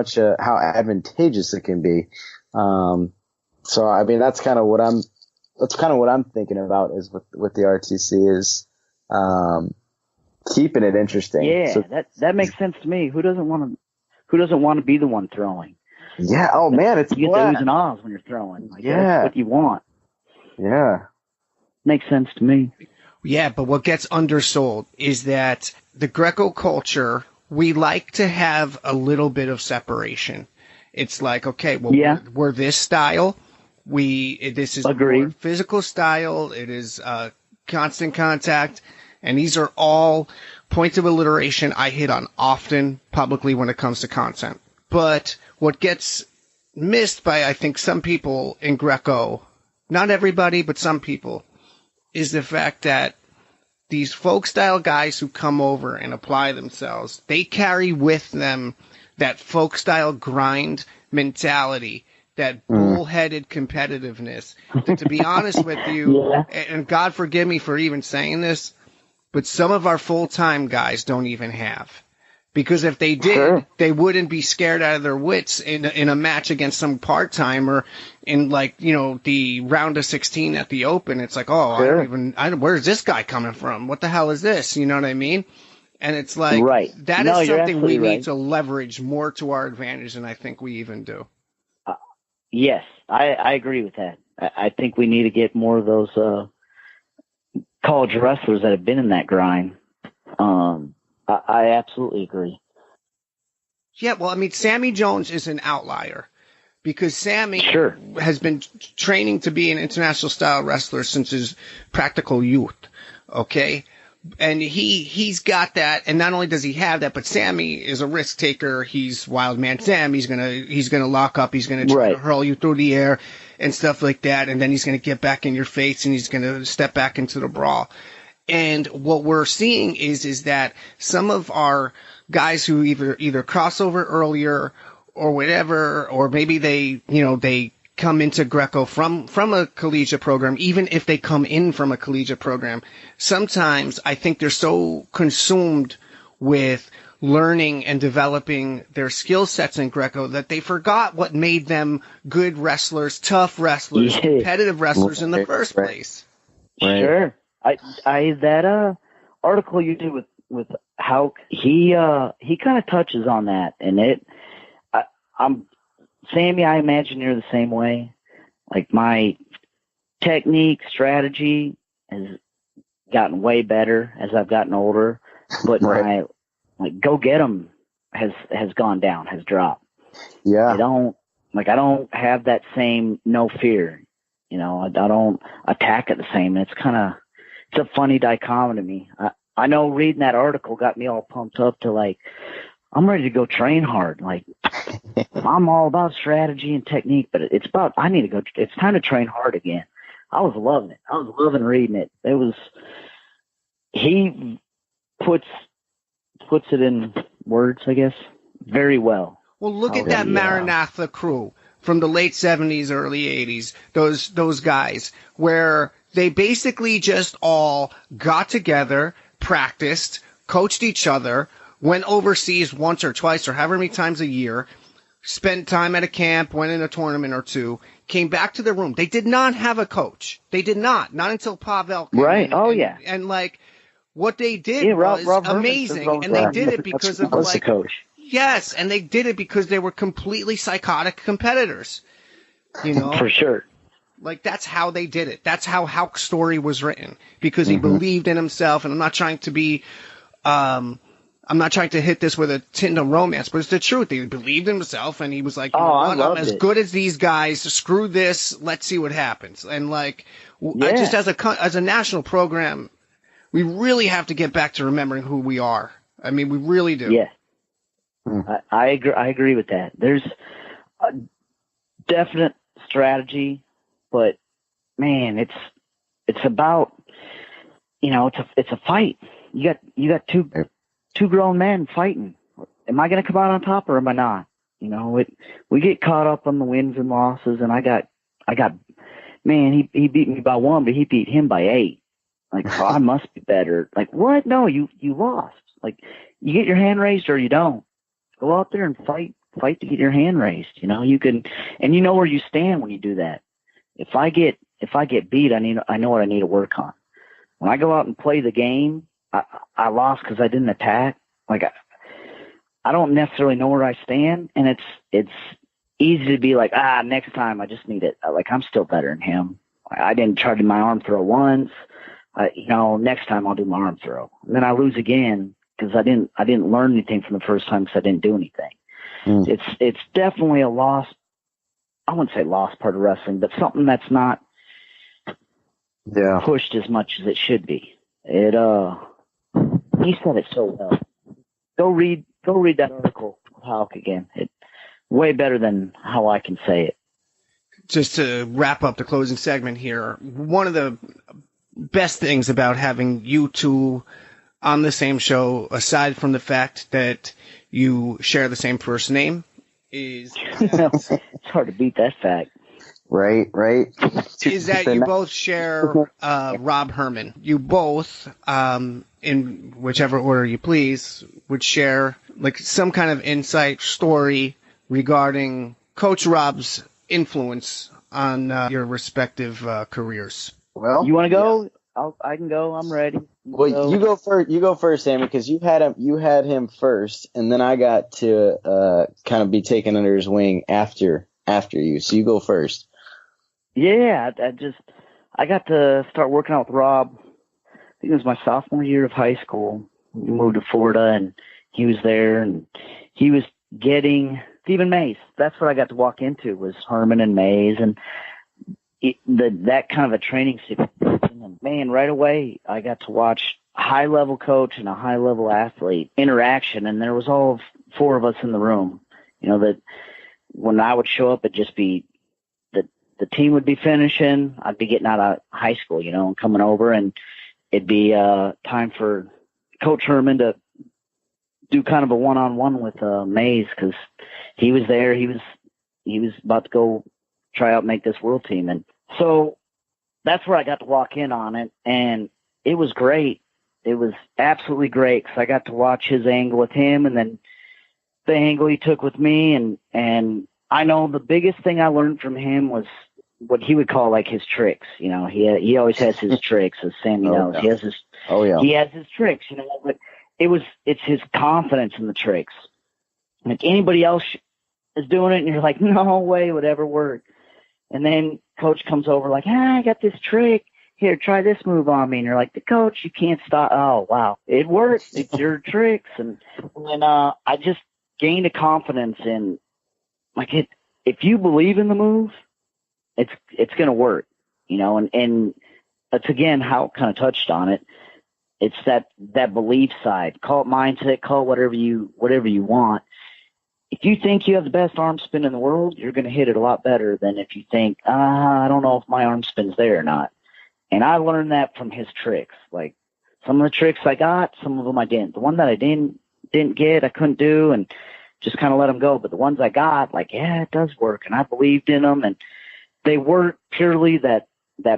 advantageous it can be. So, I mean, that's kind of what I'm thinking about is with the RTC is, keeping it interesting. Yeah. So, that makes sense to me. Who doesn't want to be the one throwing? Yeah. Oh man, it's you get the oohs and ahs when you're throwing. That's what you want. Yeah. Makes sense to me. Yeah, but what gets undersold is that the Greco culture, we like to have a little bit of separation. It's like, okay, well, we're this style. This is more physical style. It is constant contact. And these are all points of alliteration I hit on often publicly when it comes to content. But what gets missed by, I think, some people in Greco, not everybody, but some people, is the fact that these folk style guys who come over and apply themselves, they carry with them that folk style grind mentality, that bullheaded competitiveness. To be honest with you, and God forgive me for even saying this, but some of our full-time guys don't even have. Because if they did, they wouldn't be scared out of their wits in a match against some part-timer in the round of 16 at the Open. It's like, where's this guy coming from? What the hell is this? You know what I mean? And it's like, that is something we need to leverage more to our advantage than I think we even do. Yes, I agree with that. I think we need to get more of those college wrestlers that have been in that grind. I absolutely agree. Yeah, well, I mean, Sammy Jones is an outlier because Sammy has been training to be an international style wrestler since his practical youth. Okay. And he's got that. And not only does he have that, but Sammy is a risk taker. He's Wild Man Sam. He's going to lock up. He's going to try to hurl you through the air and stuff like that. And then he's going to get back in your face and he's going to step back into the brawl. And what we're seeing is that some of our guys who either cross over earlier or whatever, or maybe they come into Greco from a collegiate program, even if they come in from a collegiate program, sometimes I think they're so consumed with learning and developing their skill sets in Greco that they forgot what made them good wrestlers, tough wrestlers, competitive wrestlers in the first place. Sure. That article you did with Hauk, he kind of touches on that, and I'm Sammy, I imagine you're the same way. Like my technique, strategy has gotten way better as I've gotten older, but my go get 'em has gone down, has dropped. Yeah. I don't have that same no fear. I don't attack it the same. It's a funny dichotomy. I know reading that article got me all pumped up to I'm ready to go train hard. Like, I'm all about strategy and technique, but it's about, it's time to train hard again. I was loving it. I was loving reading it. He puts it in words, I guess, very well. Well, look at that Maranatha crew from the late 70s, early 80s, those guys, where they basically just all got together, practiced, coached each other, went overseas once or twice or however many times a year, spent time at a camp, went in a tournament or two, came back to their room. They did not have a coach. They did not until Pavel came in. And like, what they did was Rob amazing, and they did it because of the coach. Yes, and they did it because they were completely psychotic competitors. You know, for sure. Like, that's how they did it. That's how Houck's story was written, because he believed in himself. And I'm not trying to be, I'm not trying to hit this with a tint of romance, but it's the truth. He believed in himself, and he was like, you know what? I'm as good as these guys. Screw this. Let's see what happens. And like, just as a national program, we really have to get back to remembering who we are. I mean, we really do. Yeah. I agree with that. There's a definite strategy, but man, it's about, you know, it's a fight. You got two grown men fighting. Am I going to come out on top or am I not? You know, we get caught up on the wins and losses, and I got man, he beat me by 1, but he beat him by 8. Like, oh, I must be better. Like, what? No, you lost. Like, you get your hand raised or you don't. Go out there and fight to get your hand raised. You know, you can, and you know where you stand when you do that. If I get beat, I know what I need to work on. When I go out and play the game, I lost because I didn't attack. Like, I don't necessarily know where I stand, and it's easy to be like, next time I just need it. Like, I'm still better than him. I didn't try to do my arm throw once. You know, next time I'll do my arm throw. And then I lose again because I didn't learn anything from the first time because I didn't do anything. It's definitely a lost, I wouldn't say lost part of wrestling, but something that's not pushed as much as it should be. He said it so well. Go read that article with Houck again. It's way better than how I can say it. Just to wrap up the closing segment here, one of the best things about having you two on the same show, aside from the fact that you share the same first name, is it's hard to beat that fact. Right. Is that you both share Rob Herman. You both, in whichever order you please, would share like some kind of insight story regarding Coach Rob's influence on your respective careers. Well, you want to go? Yeah. I can go. I'm ready. You go first. You go first, Sammy, because you had him first, and then I got to kind of be taken under his wing after you. So you go first. Yeah, I got to start working out with Rob. I think it was my sophomore year of high school. We moved to Florida, and he was there, and he was getting Stephen Mays. That's what I got to walk into, was Herman and Mays, and that kind of a training situation. And man, right away, I got to watch a high-level coach and a high-level athlete interaction, and there was all 4 of us in the room. You know, that when I would show up, it'd just be the team would be finishing. I'd be getting out of high school, you know, and coming over, and it'd be time for Coach Herman to do kind of a one-on-one with Mays, because he was there. He was about to go try out and make this world team. And so that's where I got to walk in on it, and it was great. It was absolutely great, because I got to watch his angle with him, and then the angle he took with me. And I know the biggest thing I learned from him was what he would call like his tricks. You know, he always has his tricks, as Sammy knows. Yeah. He has his tricks, you know, but it's his confidence in the tricks. Like, anybody else is doing it, and you're like, no way would ever work. And then coach comes over like, I got this trick. Here, try this move on me. And you're like, the coach, you can't stop. Oh, wow. It worked. It's your tricks. And I just gained a confidence in, like, if you believe in the move, it's going to work, you know, and it's, again, how kind of touched on it. it's that belief side. Call it mindset, call it whatever you want. If you think you have the best arm spin in the world, you're going to hit it a lot better than if you think, I don't know if my arm spin's there or not. And I learned that from his tricks. Like, some of the tricks I got, some of them I didn't. The one that I didn't get, I couldn't do, and just kind of let them go. But the ones I got, like, yeah, it does work, and I believed in them, and they weren't purely that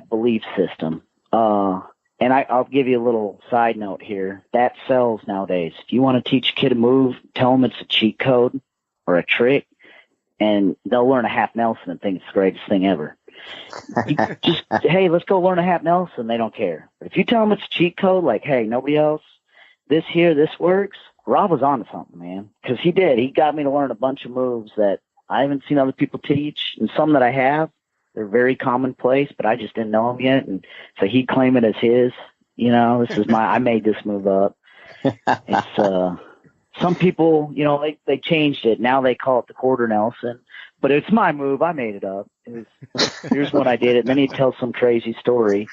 belief system. And I'll give you a little side note here. That sells nowadays. If you want to teach a kid a move, tell them it's a cheat code or a trick, and they'll learn a half Nelson and think it's the greatest thing ever. Just, hey, let's go learn a half Nelson. They don't care. But if you tell them it's a cheat code, like, hey, nobody else, this works. Rob was onto something, man, because he did. He got me to learn a bunch of moves that I haven't seen other people teach, and some that I have. They're very commonplace, but I just didn't know them yet, and so he'd claim it as his. You know, this is I made this move up. It's some people, you know, they changed it. Now they call it the quarter Nelson, but it's my move. I made it up. Here's when I did it. And then he'd tell some crazy story.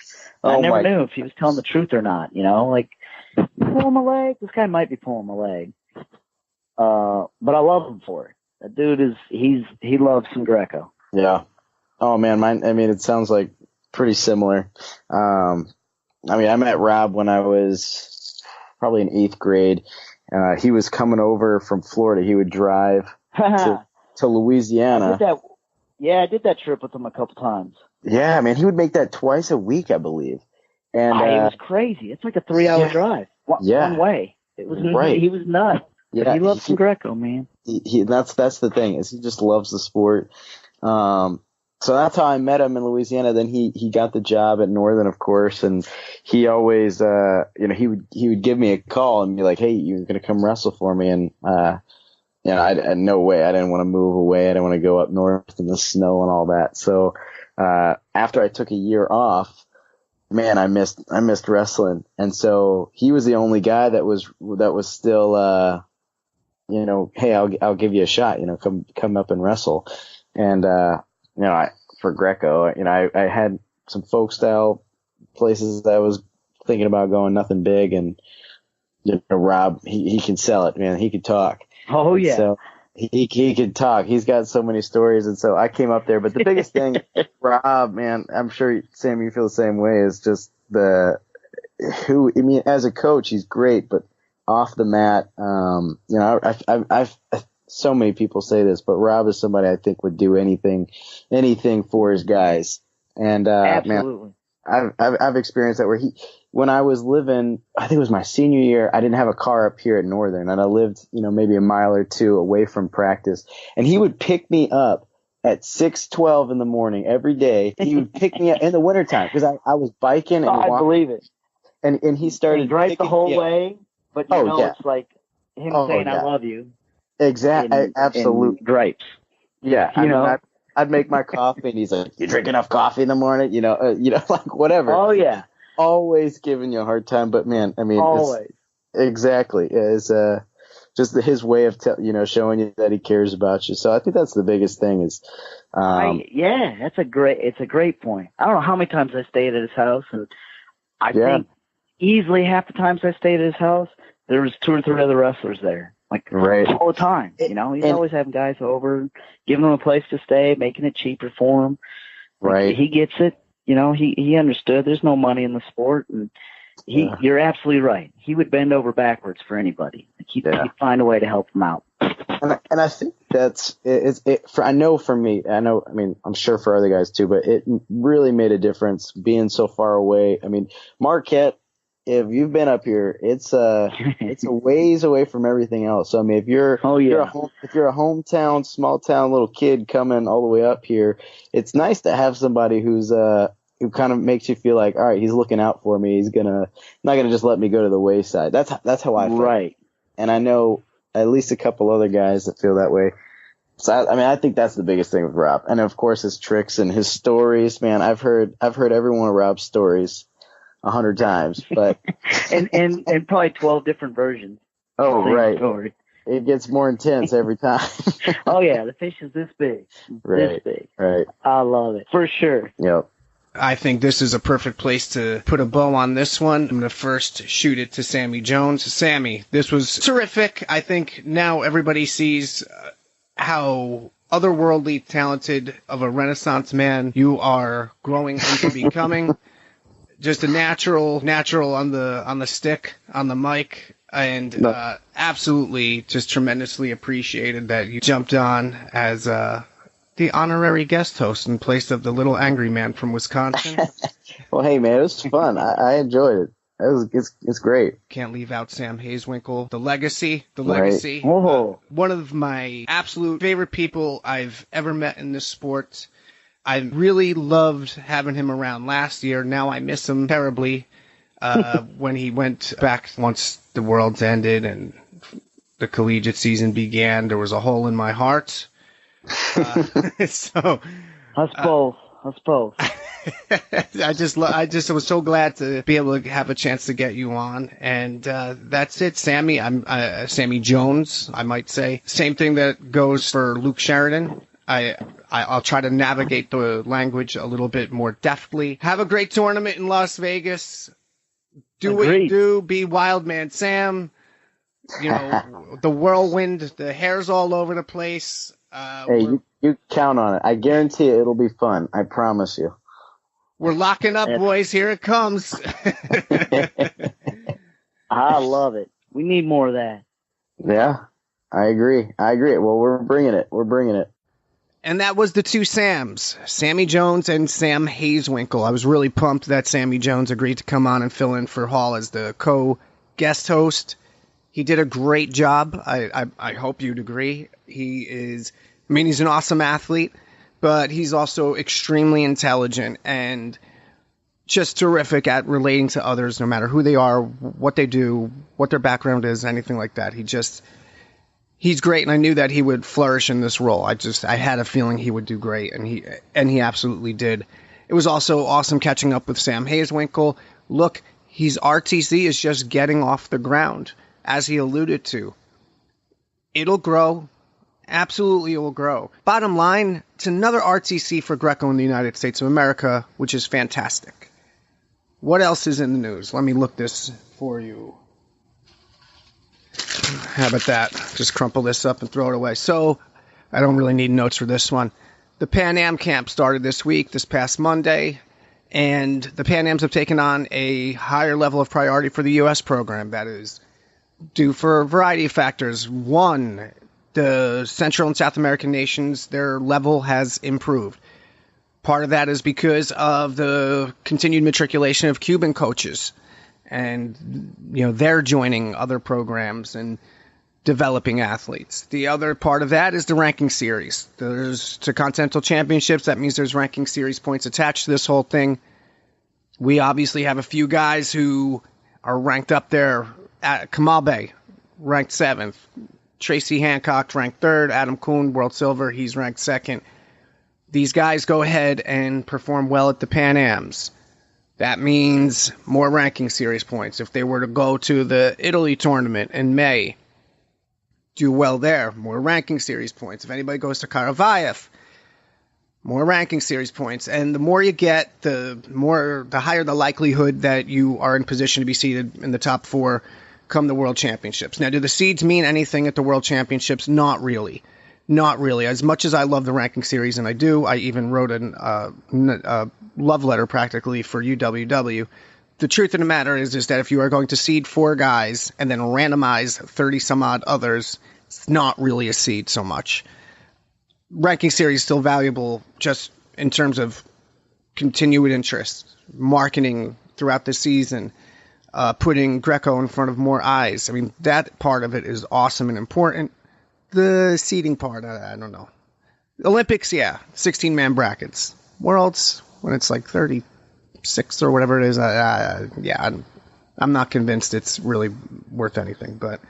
I never knew if he was telling the truth or not. You know, like, pulling my leg. This guy might be pulling my leg. But I love him for it. That dude he loves some Greco. Yeah. Oh man, it sounds like pretty similar. I met Rob when I was probably in 8th grade. He was coming over from Florida. He would drive to Louisiana. I did that trip with him a couple times. Yeah, man, he would make that twice a week, I believe. And it was crazy. It's like a 3-hour drive, one way. It was right. He was nuts. Yeah, but he loves some Greco, man. That's the thing, is he just loves the sport. So that's how I met him in Louisiana. Then he got the job at Northern, of course, and he always, he would give me a call and be like, "Hey, you're gonna come wrestle for me?" And I no way. I didn't want to move away. I didn't want to go up north in the snow and all that. So after I took a year off, man, I missed wrestling, and so he was the only guy that was still, hey, I'll give you a shot. Come up and wrestle, and for Greco, I had some folk style places that I was thinking about going, nothing big, and Rob, he can sell it, man. He could talk. Oh yeah. So he could talk. He's got so many stories, and so I came up there. But the biggest thing, Rob, man, I'm sure Sam, you feel the same way. Is just as a coach, he's great, but off the mat, I've so many people say this, but Rob is somebody I think would do anything for his guys. And absolutely, man, I've experienced that where when I was living, I think it was my senior year, I didn't have a car up here at Northern, and I lived, maybe a mile or two away from practice, and he would pick me up at 6:12 in the morning every day. He would pick me up in the wintertime because I was biking and I believe it. And he started right the whole way, but it's like him saying yeah. I love you. Exactly, absolutely. Gripes. Yeah, I'd make my coffee, and he's like, "You drink enough coffee in the morning?" Like whatever. Oh yeah. Always giving you a hard time, but man, always. Exactly. Is just his way of showing you that he cares about you. So I think that's the biggest thing. Is it's a great point. I don't know how many times I stayed at his house, and I think easily half the times I stayed at his house, there was 2 or 3 other wrestlers there. Like all the time, he's always having guys over, giving them a place to stay, making it cheaper for them. Right. He gets it. He understood there's no money in the sport, and you're absolutely right. He would bend over backwards for anybody. He'd find a way to help them out. And I think that's it. I know for me, I'm sure for other guys too, but it really made a difference being so far away. Marquette, if you've been up here, it's a ways away from everything else. So if you're a hometown, small town little kid coming all the way up here, it's nice to have somebody who's who kind of makes you feel like, all right, he's looking out for me. He's not gonna just let me go to the wayside. That's how I feel. Right. And I know at least a couple other guys that feel that way. So I think that's the biggest thing with Rob, and of course his tricks and his stories. Man, I've heard every one of Rob's stories 100 times, but and probably 12 different versions. Oh, right. Story. It gets more intense every time. Oh yeah, the fish is this big, right, this big. Right. I love it for sure. Yep. I think this is a perfect place to put a bow on this one. I'm going to first shoot it to Sammy Jones. Sammy, this was terrific. I think now everybody sees how otherworldly talented of a Renaissance man you are growing into becoming. Just a natural on the stick, on the mic, and absolutely just tremendously appreciated that you jumped on as the honorary guest host in place of the little angry man from Wisconsin. Well, hey man, it was fun. I enjoyed it. It's great. Can't leave out Sam Hazewinkel, the legacy. Right. One of my absolute favorite people I've ever met in this sport. I really loved having him around last year. Now I miss him terribly. When he went back once the Worlds ended and the collegiate season began, there was a hole in my heart. So us both. I just was so glad to be able to have a chance to get you on, and that's it, Sammy. I'm Sammy Jones, I might say. Same thing that goes for Luke Sheridan. I'll try to navigate the language a little bit more deftly. Have a great tournament in Las Vegas. Do what you do. Be Wild Man Sam. You know, the whirlwind, the hair's all over the place. Hey, you count on it. I guarantee it'll be fun. I promise you. We're locking up, boys. Here it comes. I love it. We need more of that. Yeah, I agree. Well, we're bringing it. And that was the two Sams, Sammy Jones and Sam Hazewinkel. I was really pumped that Sammy Jones agreed to come on and fill in for Hall as the co-guest host. He did a great job. I hope you'd agree. He's an awesome athlete, but he's also extremely intelligent and just terrific at relating to others, no matter who they are, what they do, what their background is, anything like that. He's great, and I knew that he would flourish in this role. I had a feeling he would do great, and he absolutely did. It was also awesome catching up with Sam Hazewinkel. Look, his RTC is just getting off the ground, as he alluded to. It'll grow. Absolutely, it will grow. Bottom line, it's another RTC for Greco in the United States of America, which is fantastic. What else is in the news? Let me look this for you. How about that? Just crumple this up and throw it away. So, I don't really need notes for this one. The Pan Am camp started this past Monday, and the Pan Ams have taken on a higher level of priority for the U.S. program. That is due for a variety of factors. One, the Central and South American nations, their level has improved. Part of that is because of the continued matriculation of Cuban coaches. And, they're joining other programs and developing athletes. The other part of that is the ranking series. There's to Continental Championships. That means there's ranking series points attached to this whole thing. We obviously have a few guys who are ranked up there. Kamal Bey, ranked 7th. Tracy Hancock, ranked 3rd. Adam Kuhn, world silver. He's ranked 2nd. These guys go ahead and perform well at the Pan Ams. That means more ranking series points. If they were to go to the Italy tournament in May, do well there, more ranking series points. If anybody goes to Karavayev, more ranking series points. And the more you get, the higher the likelihood that you are in position to be seeded in the top 4 come the World Championships. Now, do the seeds mean anything at the World Championships? Not really. Not really. As much as I love the ranking series, and I do, I even wrote a love letter practically for UWW. The truth of the matter is that if you are going to seed 4 guys and then randomize 30 some odd others, it's not really a seed so much. Ranking series is still valuable just in terms of continued interest, marketing throughout the season, putting Greco in front of more eyes. I mean, that part of it is awesome and important. The seeding part, I don't know. Olympics, yeah, 16-man brackets. Worlds, when it's like 36 or whatever it is, I'm not convinced it's really worth anything. But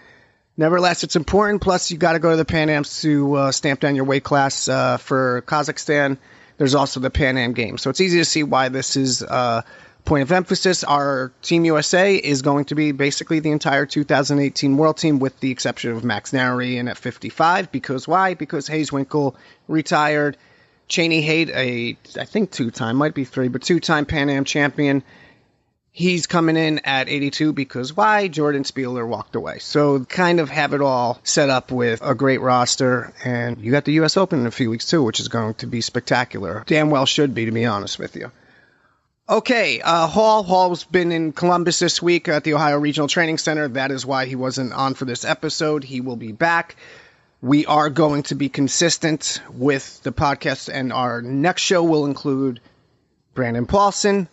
nevertheless, it's important. Plus, you got to go to the Pan Ams to stamp down your weight class for Kazakhstan. There's also the Pan Am Games. So it's easy to see why this is point of emphasis. Our Team USA is going to be basically the entire 2018 World Team with the exception of Max Narry in at 55. Because why? Because Hazewinkel retired. Cheney Haight, I think two-time, might be three, but two-time Pan Am champion. He's coming in at 82 because why? Jordan Spieler walked away. So kind of have it all set up with a great roster. And you got the U.S. Open in a few weeks too, which is going to be spectacular. Damn well should be, to be honest with you. Okay, Hall's been in Columbus this week at the Ohio Regional Training Center. That is why he wasn't on for this episode. He will be back. We are going to be consistent with the podcast, and our next show will include Brandon Paulson.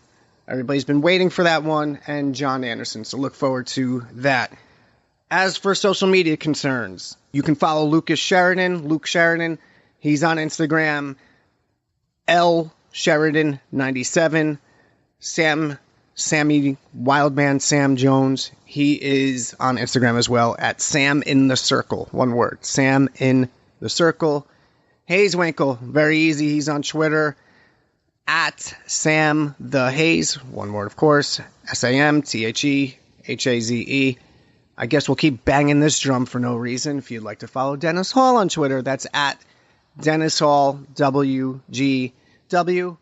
Everybody's been waiting for that one, and John Anderson, so look forward to that. As for social media concerns, you can follow Luke Sheridan. He's on Instagram, LSheridan97. Sammy Wildman Sam Jones, he is on Instagram as well, at Sam in the Circle, one word, Sam in the Circle. Hazewinkel, very easy, he's on Twitter, at Sam the Haze, one word of course, SAMTHEHAZE. I guess we'll keep banging this drum for no reason. If you'd like to follow Dennis Hall on Twitter, that's at Dennis Hall WGW.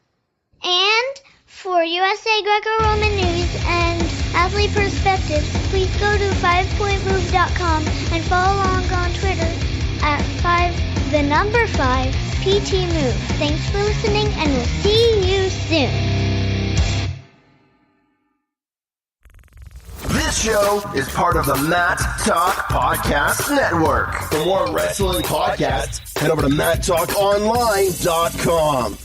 And for USA Greco-Roman news and athlete perspectives, please go to 5pointmove.com and follow along on Twitter at 5PTMove. Thanks for listening, and we'll see you soon. This show is part of the Matt Talk Podcast Network. For more wrestling podcasts, head over to MattTalkOnline.com.